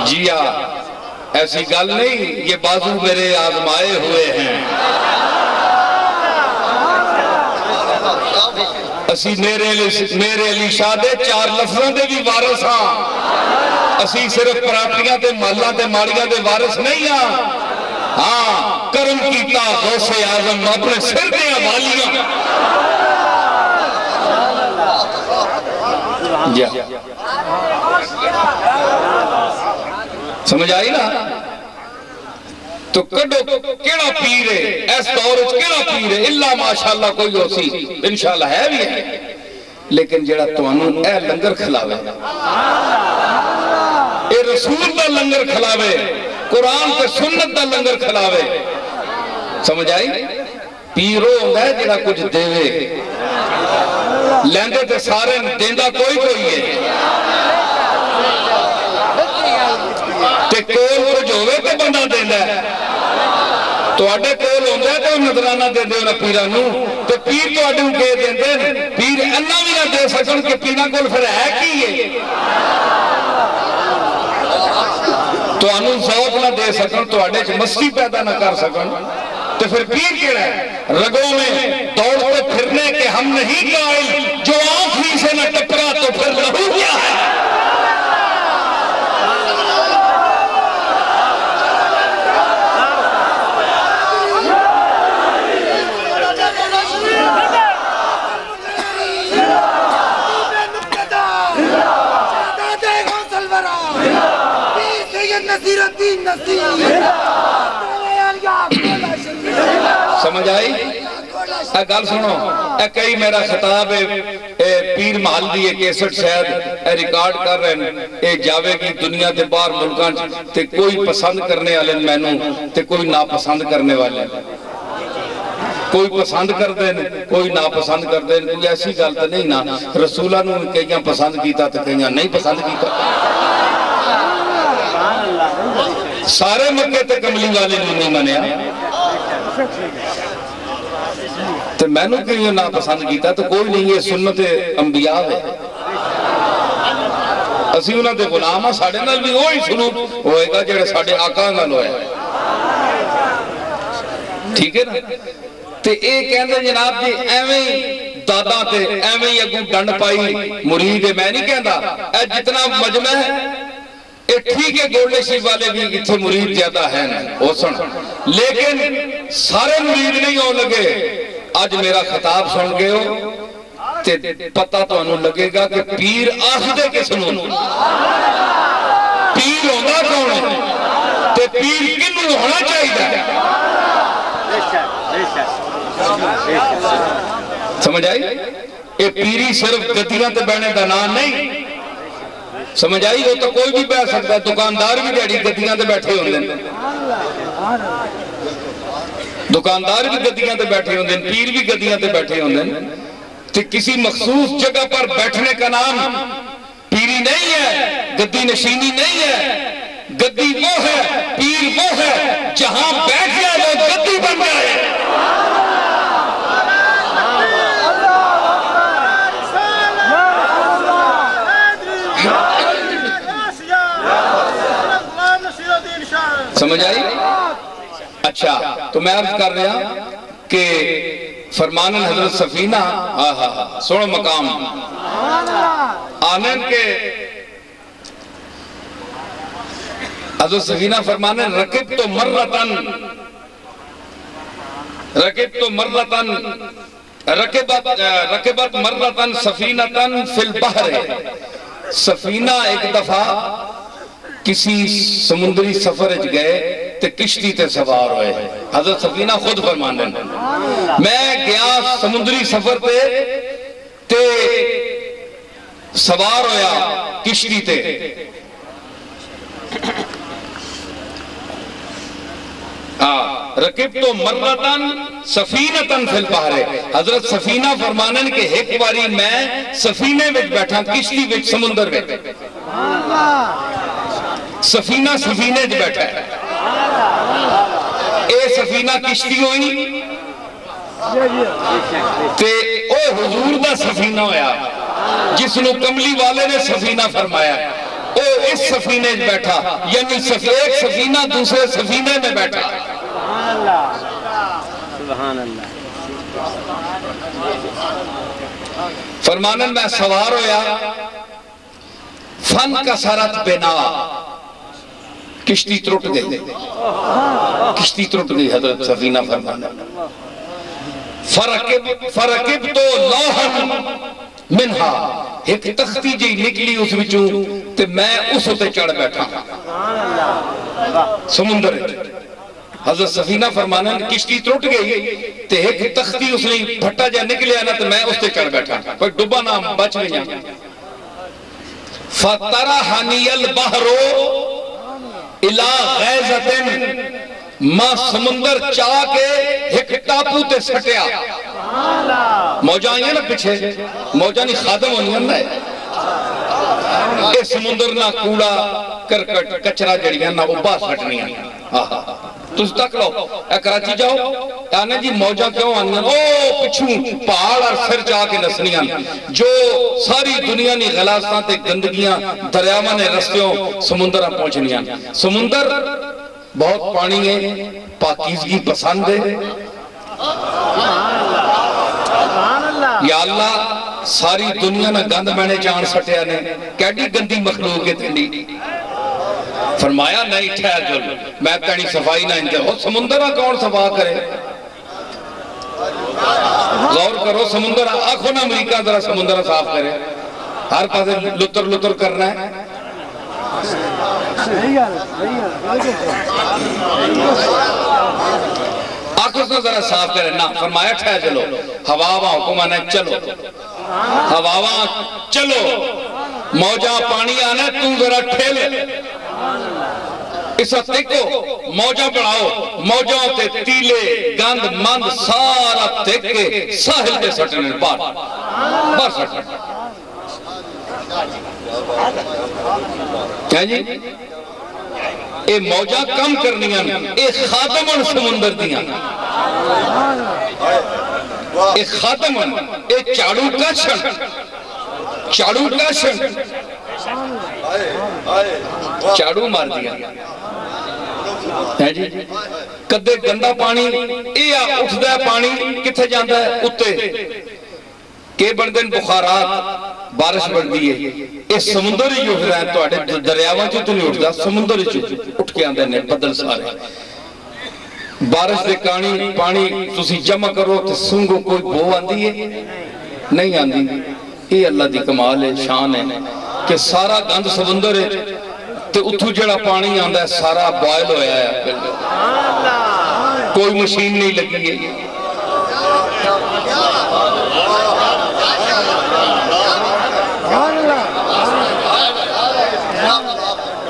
جی ہاں ایسی گل نہیں، یہ بازو میرے آزمائے ہوئے ہیں، اسی میرے علی شاہ دے 4 لفظوں دے بھی وارث ہاں، اسی صرف پراٹھیاں دے محلہ دے ماڑیاں دے وارث نہیں ہاں، کرم کیتا غوث اعظم اپنے سر دے والیاں۔ سمجھ آئی نا؟ تو کڈو کیڑا پیر ہے اس دور وچ، کیڑا پیر ہے؟ اللہ ماشاءاللہ کوئی ہو سی، انشاءاللہ ہے بھی ہے، لیکن جڑا توانوں اے لنگر کھلاوے، اے رسول دا لنگر کھلاوے، قرآن تے سنت دا لنگر کھلاوے، سمجھ آئی؟ پیرو ہوندہ ہے جڑا کچھ دیوے، لیندے تے سارے دیندہ کوئی ہے، تے کول کچھ ہوئے تے بندہ دیندہ ہے، تو آڈے کول ہوندہ ہے تو نظرانہ دے دے انہا پیرانو، تو پیر تو آڈے ان کے دیندے، پیر انہا بھی نہ دے سکن کہ پیران کول پھر ہے کی ہے، تو انہوں ذوق نہ دے سکن تو آڈے مستی پیدا نہ کر سکن، تو پھر پیر کیڑا ہے؟ رگوں میں دوڑتے پھرنے کے ہم نہیں قائل، جو آنکھ سے نہ ٹپرا تو پھر لہو کیا ہے۔ سمجھ آئی؟ اے گل سنو، اے کئی میرا خطاب پیر محل دی ایک کیسٹ شاید اے ریکارڈ کر رہے ہیں، اے جاوے کی دنیا دے باہر ملکان تے کوئی پسند کرنے والے مینوں تے کوئی ناپسند کرنے والے، کوئی پسند کر دیں کوئی ناپسند کر دیں، کوئی ایسی گل تو نہیں نا، رسولہ نے کئیاں پسند کیتا تے کئیاں نہیں پسند کیتا، سارے مکے تے کملی والے نہیں منیا، تو میں نے کیوں نہ پسند کیتا تو کوئی نہیں، یہ سنت انبیاء ہے، اسی انہاں دے غلام ہاں، ساڑھے نال بھی وہی سلوک ہوئے گا جڑے ساڑھے آقا نال ہوئے، ٹھیک ہے نا؟ تے ایک کہندے جناب جی ایویں دادا تے ایویں اگوں ڈنڈ پائی مرید ہے، میں نہیں کہندا اے جتنا مجمع ہے اے ٹھیک ہے، گولڈے شریف والے بھی اتنے مرید زیادہ ہیں وہ سن، لیکن سارے مرید نہیں ہو لگے۔ آج میرا خطاب سن گئے ہو تے پتہ تو انہوں لگے گا کہ پیر آخدے کس نوں، پیر ہونا کون ہے تے پیر کنوں ہونا چاہیے، سمجھ آئی؟ اے پیری صرف گدیاں تے بہنے دا نام نہیں، سمجھ آئی؟ وہ تو کوئی بھی بیٹھ سکتا ہے، دکاندار بھی ڈیڑی گدیاں تے بیٹھے ہوندے ہیں، دکاندار بھی گدیاں تے بیٹھے ہوندے ہیں، پیر بھی گدیاں تے بیٹھے ہوندے ہیں، تو کسی مخصوص جگہ پر بیٹھنے کا نام پیری نہیں ہے، گدی نشینی نہیں ہے، گدی وہ ہے، پیر وہ ہے جہاں بیٹھ جائے وہ گدی بن جائے۔ سمجھ آئی؟ اچھا تو میں عرض کر رہا کہ فرمان حضرت سفینہ سنو مقام آنین کے حضرت سفینہ فرمانے رکبت مرتن سفینتن فی البحر، سفینہ ایک دفعہ کسی سمندری سفر گئے تے کشتی تے سوار ہوئے، حضرت سفینہ خود فرمانے میں گیا سمندری سفر تے سوار ہویا کشتی تے، رکبتو مرتن سفینتن فی البحر، حضرت سفینہ فرمانن کے ایک باری میں سفینے وچ بیٹھا، کشتی وچ سمندر وچ، سفینہ سفینے وچ بیٹھا ہے، اے سفینہ کشتی ہوئی تے او حضور دا سفینہ ہویا جس نو کملی والے نے سفینہ فرمایا، او اس سفینے وچ بیٹھا، یعنی ایک سفینہ دوسرے سفینے میں بیٹھا۔ سبحان اللہ، فرمانن میں سوار ہویا، فن کا سارت بنا، کشتی ترٹ گئی، کشتی ترٹ گئی حضرت سفینہ فرمانا، فرقب تو لوحن منہا، ایک تختی جی نکلی اس وچوں تے میں اس ہوتے چڑھ بیٹھا سمندر، حضرت سفینہ فرمانا کشتی ترٹ گئی تے ایک تختی اس نے پھٹا جا نکلے آنا تے میں اس تے چڑھ بیٹھا، کوئی ڈبا نہ بچ گیا، فَتَرَحَنِيَ الْبَحْرُ الى غیظت، ماں سمندر چاہ کے ایک ٹاپو تے سٹیا، موجہ آئی ہیں نا پچھے، موجہ نہیں خادم ہونی ہے نا، اے سمندر نہ کوڑا کرکٹ کچرا جڑیاں نہ اوبا سٹنی ہیں، تُس تک لو، اے کراچی جاؤ، آنے جی موجہ کیوں آنی ہیں، او پچھوں پہاڑ اور سر جا کے نسنی ہیں، جو ساری دنیا نی غلاستان تے گندگیاں دریاوان رستیوں سمندر پہنچنی ہیں، سمندر بہت پانی ہے، پاکیزگی پسند ہے، یا اللہ ساری دنیا نہ گند میں جان سٹیا نے، کیڈی گندی مخلوق ہے تینی، فرمایا نہیں ٹھہر جل، میں تینی صفائی نہ انجھے ہو، سمندرہ کون صفا کرے؟ غور کرو سمندرہ، آنکھوں نہ امریکہ ذرا سمندرہ صاف کرے، ہر پاسے لطر لطر کرنا ہے، آنکھوں سے ذرا صاف کرے، نہ فرمایا ٹھہر چلو، ہواواں حکم آنا ہے چلو، ہواواں چلو، موجہ پانی آنا ہے تو ذرا ٹھیل، اس وقت دیکھو موجہ بڑھاؤ، موجوں تے تیلے گند مند سارا دیکھ کے ساحل کے سٹنے بار سٹنے، کیا جی؟ اے موجہ کم کرنیاں، اے خادمان سمندر دیاں، ایک خاتم ایک چاڑو کاشن چاڑو مار دیا ہے جی کدے گندہ پانی اے اٹھدا ہے پانی کتھے جاندا ہے اتے کہ بندن بخارات بارش بڑھ دی ہے اس سمندر ہی اٹھدا ہے تو دریاواں چ تو نہیں اٹھدا سمندر ہی اٹھ کے آندے نے بدل سارے بارش دے پانی تسی جمع کرو تو سنگو کوئی بو آندی ہے نہیں آندی یہ اللہ دی کمال ہے شان ہے کہ سارا گند سمندر ہے تو اتھو جڑا پانی آندہ ہے سارا بوائل ہویا ہے کوئی مشین نہیں لگی ہے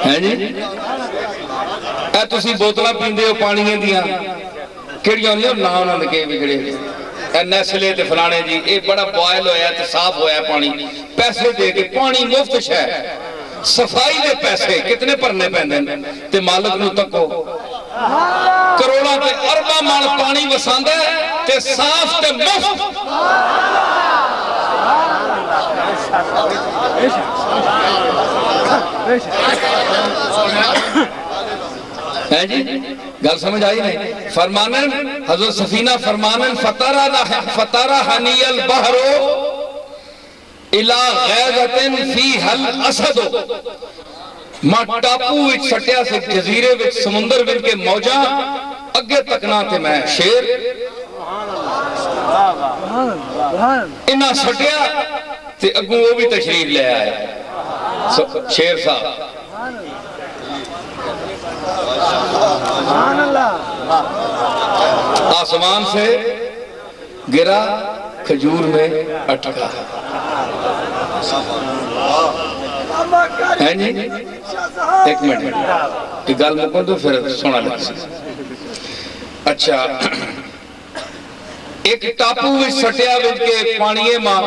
ہے جی اے تسی بوتلہ پیندے ہو پانیاں دیاں کیڑی ہوندی ہو نا انہوں نے کہے بگڑے اے نیسلے تے فلانے جی اے بڑا بوائل ہویا تے صاف ہویا پانی پیسے دے کے پانی مفت ہے صفائی دے پیسے کتنے پرنے پہندے تے مالک نو تکو کروڑا تے اربا مال پانی وساندہ ہے تے صاف تے مفت ہے جی گل سمجھ آئی نہیں فرمانن حضرت سفینہ فرمانن فتارا حنی البحرو الى غیظتن فی حل اسدو ماں ٹاپو وچ سٹیا سے جزیرے وچ سمندر وچ کے موجہ اگے تکنا تے میں شیر انہا سٹیا تے اگوں وہ بھی تشریف لے آئے شیر صاحب آسمان سے گرا کھجور میں اٹکا ہے جی ایک منٹ ایک گل مکن تو پھر سونا لگ سکتا اچھا ایک ٹاپو وچ سٹیا وچ کے پانیے ماں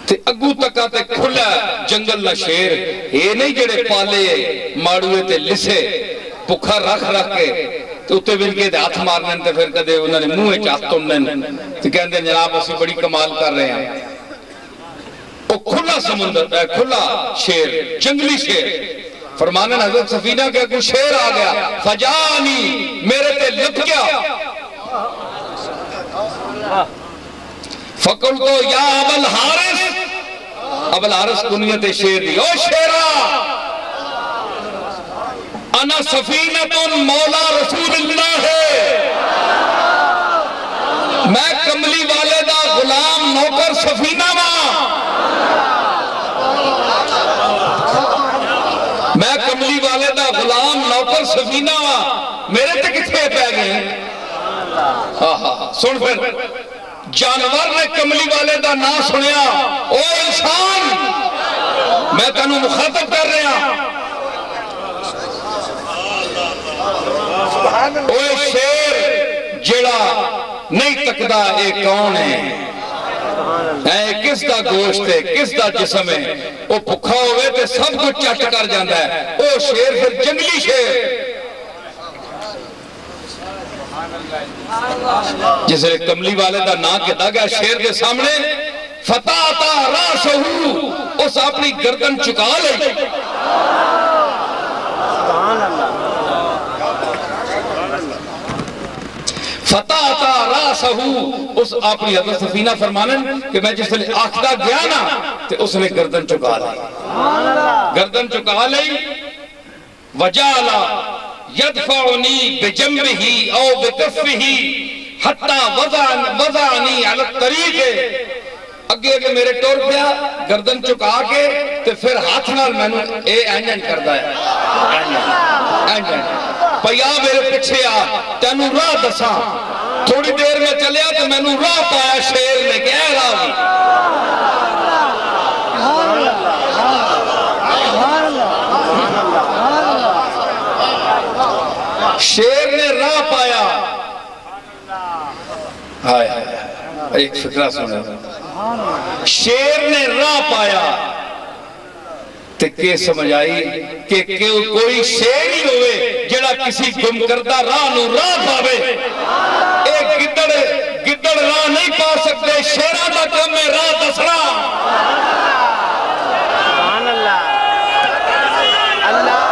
تے اگو تکا تے کھلا جنگل نہ شیر یہ نہیں جڑے پالے ماڑوے تے لسے پکھا رکھ کے تو اتے بل کے ہاتھ مارنے تے پھر کدے انہوں نے منہ چاہت تننے تے کہندے جناب اسی بڑی کمال کر رہے ہیں وہ کھلا سمندر کھلا شیر جنگلی شیر فرمانا حضرت سفینہ کہ کوئی شیر آ گیا فجانی میرے تے لپ گیا فقل تو یا ابل حارس ابل حارس کنیت شیر دی او شیرہ انا سفینت مولا رسول اللہ ہے میں کملی والے دا غلام نوکر سفینہ ماں میں کملی والے دا غلام نوکر سفینہ ماں میرے تے کتھے پہ گئے سن پھر جانور نے کملی والے دا نا سنیا او انسان میں تنو مخاطب کر رہے ہیں اوے شیر جڑا نہیں تکدا اے کون ہے اے کس دا گوشت ہے کس دا جسم ہے وہ بھکھا ہوئے تے سب کچھ چٹ کر جاندہ ہے او شیر پھر جنگلی شیر جسے کملی والے دا نا کے دا گیا شیر کے سامنے فتح آتا راسہو اس اپنی گردن چکا لے فتح آتا راسہو اس اپنی حضرت سفینہ فرمانن کہ میں جس لئے آخدہ گیا نا تے اس نے گردن چکا لے گردن چکا لے وجالا یدفعنی بجمبہی او بکفہی حتی وضعنی علی الطریق اگے اگے میرے ٹور پیا گردن چکا کے تے پھر ہاتھ نال میں نے اے اینجن کردہ ہے اینجن پیا میرے پچھے آ تینو راہ دساں تھوڑی دیر میں چلیا تو میں نے راہ پایا شیر نے کہ اے راوی شیر نے راہ پایا ایک فکرہ سنا شیر نے راہ پایا تے کہ سمجھ آئی کہ کوئی شیر ہی ہوئے جڑا جڑا کسی گم کردہ راہ نو راہ پاوے. ایک گدڑ راہ نہیں پا سکتے, شیرہ دا کم میں راہ دسنا. سبحان اللہ اللہ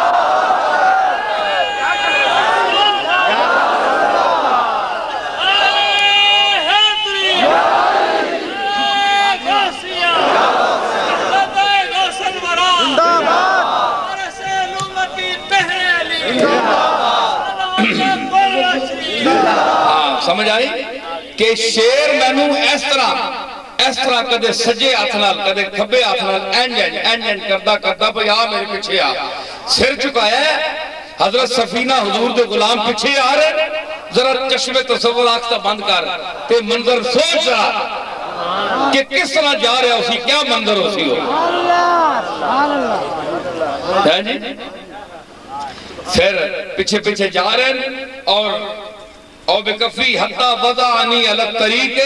سمجھ آئی کہ شیر مینوں اس طرح کدے سجے ہاتھ نال کدے کھبے ہاتھ نال اینج کردا بھئی آ میرے پیچھے آ, سر چکایا ہے. حضرت سفینہ حضور دے غلام پیچھے آ رہے, ذرا چشمے تصور آنکھتا بند کر تے منظر سوچ رہا کہ کس طرح جا رہا اسی, کیا منظر اسی ہو. ہے جی پھر پیچھے جا رہے ہیں اور بکفی حتی وضعنی علی الطریق,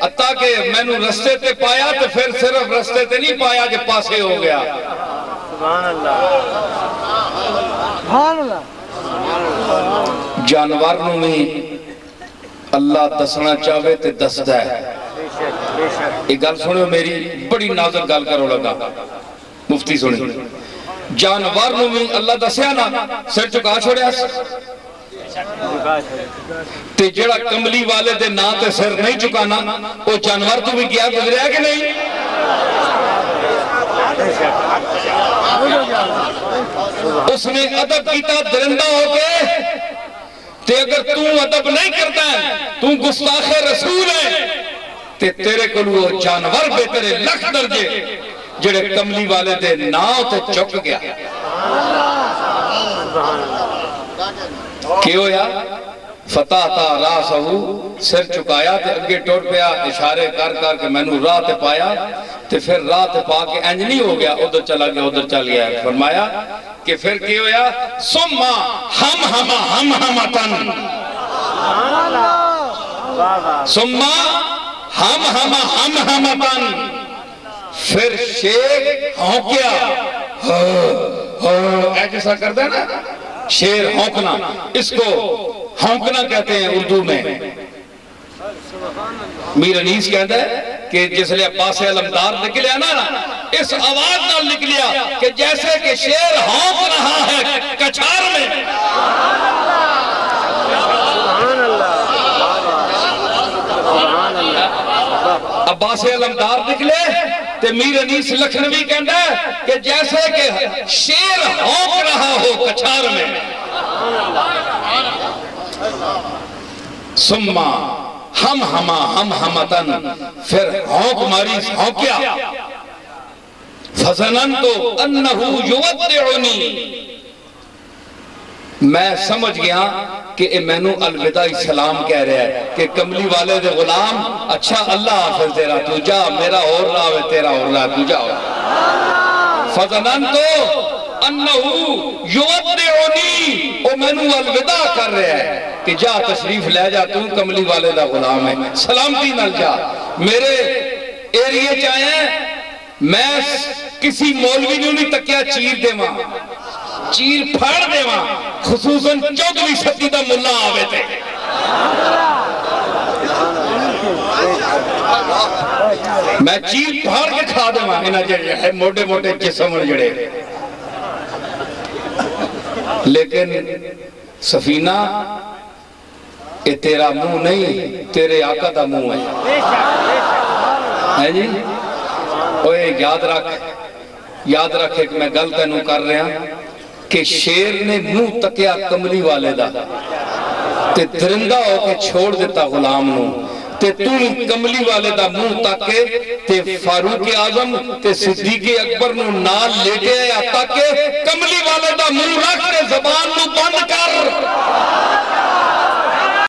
حتی کہ میں نے رستے تے پایا تو پھر صرف رستے تے نہیں پایا جو پاسے ہو گیا. سبحان اللہ سبحان اللہ. جانور نو میں اللہ دسنا چاہوے تے دسدا ہے. ایک گل سنو میری, بڑی نازک گل کرو لگا, مفتی سنو. جانور نو میں اللہ دسیا نا, سر چکا چھوڑیا تے جڑا کملی والے دے نا تے سر نہیں چکانا, وہ جانور تو بھی گیا گزریا کہ نہیں؟ اس نے ادب کیتا درندہ ہو کے, تے اگر تو ادب نہیں کرتا ہے, تو گستاخ رسول ہے, تے تیرے کو وہ جانور بہترے لکھ درجے جڑے کملی والے دے نا تے چک گیا. کیوں یا فتح تا راہ سہو, سر چکایا تے اگے ٹوٹ پیا, اشارے کر کہ میں نے راہ تے پایا, تے پھر راہ تے پا کے انج نہیں ہو گیا ادھر چلا گیا ادھر چل گیا. فرمایا کہ پھر کیوں یا سمّا ہمتن, سمّا ہمتن, پھر شیر ہونکیا, ایسا کرتا ہے نا شیر ہونکنا, اس کو ہونکنا کہتے ہیں اردو میں. میر انیس کہتا ہے کہ جس لئے عباس علمدار نکلیا نا, اس آواز نال نکلیا کہ جیسے کہ شیر ہونک رہا ہے کچھار میں. عباس علمدار نکلے تے میر انیس لکھنوی کہتا ہے کہ جیسے کہ شیر ہونک رہا ہو کچھار میں. سمّا ہمتن, پھر ہونک ماری ہونکیا. فظننتو انہو یودعنی, میں سمجھ گیا کہ اے میں نو الوداعی سلام کہہ رہا ہے کہ کملی والے دے غلام, اچھا اللہ حافظ تیرا, تو جا, میرا اور رہا ہے تیرا اور رہا ہے, تو جاؤ. فظننتو انہو یودعنی, او میں نو الوداع کر رہا ہے کہ جا تشریف لے جا, تو کملی والے دا غلام ہے, سلامتی نال جا. میرے ایریے چاہیں میں کسی مولوی نے نہیں تکیا چیر دے ماں, چیر پھاڑ دے ماں, خصوصاً 14ویں صدی دا ملا آوے تھے. میں چیر پھاڑ کے کھا دے ماں, انہاں جڑے موٹے موٹے جسم جڑے. لیکن سفینہ اے تیرا منہ نہیں, تیرے آقا دا منہ ہے جی. اوے یاد رکھ ایک میں گل تینوں کر رہا کہ شیر نے منہ تکیا کملی والے دا, تے درندہ ہو کے چھوڑ دیتا غلام نو, تے تو کملی والے دا منہ تاکے, تے فاروق اعظم تے صدیق اکبر نو نال لیٹے یا تاکے کملی والے دا منہ رکھ کے زبان نو بند کر.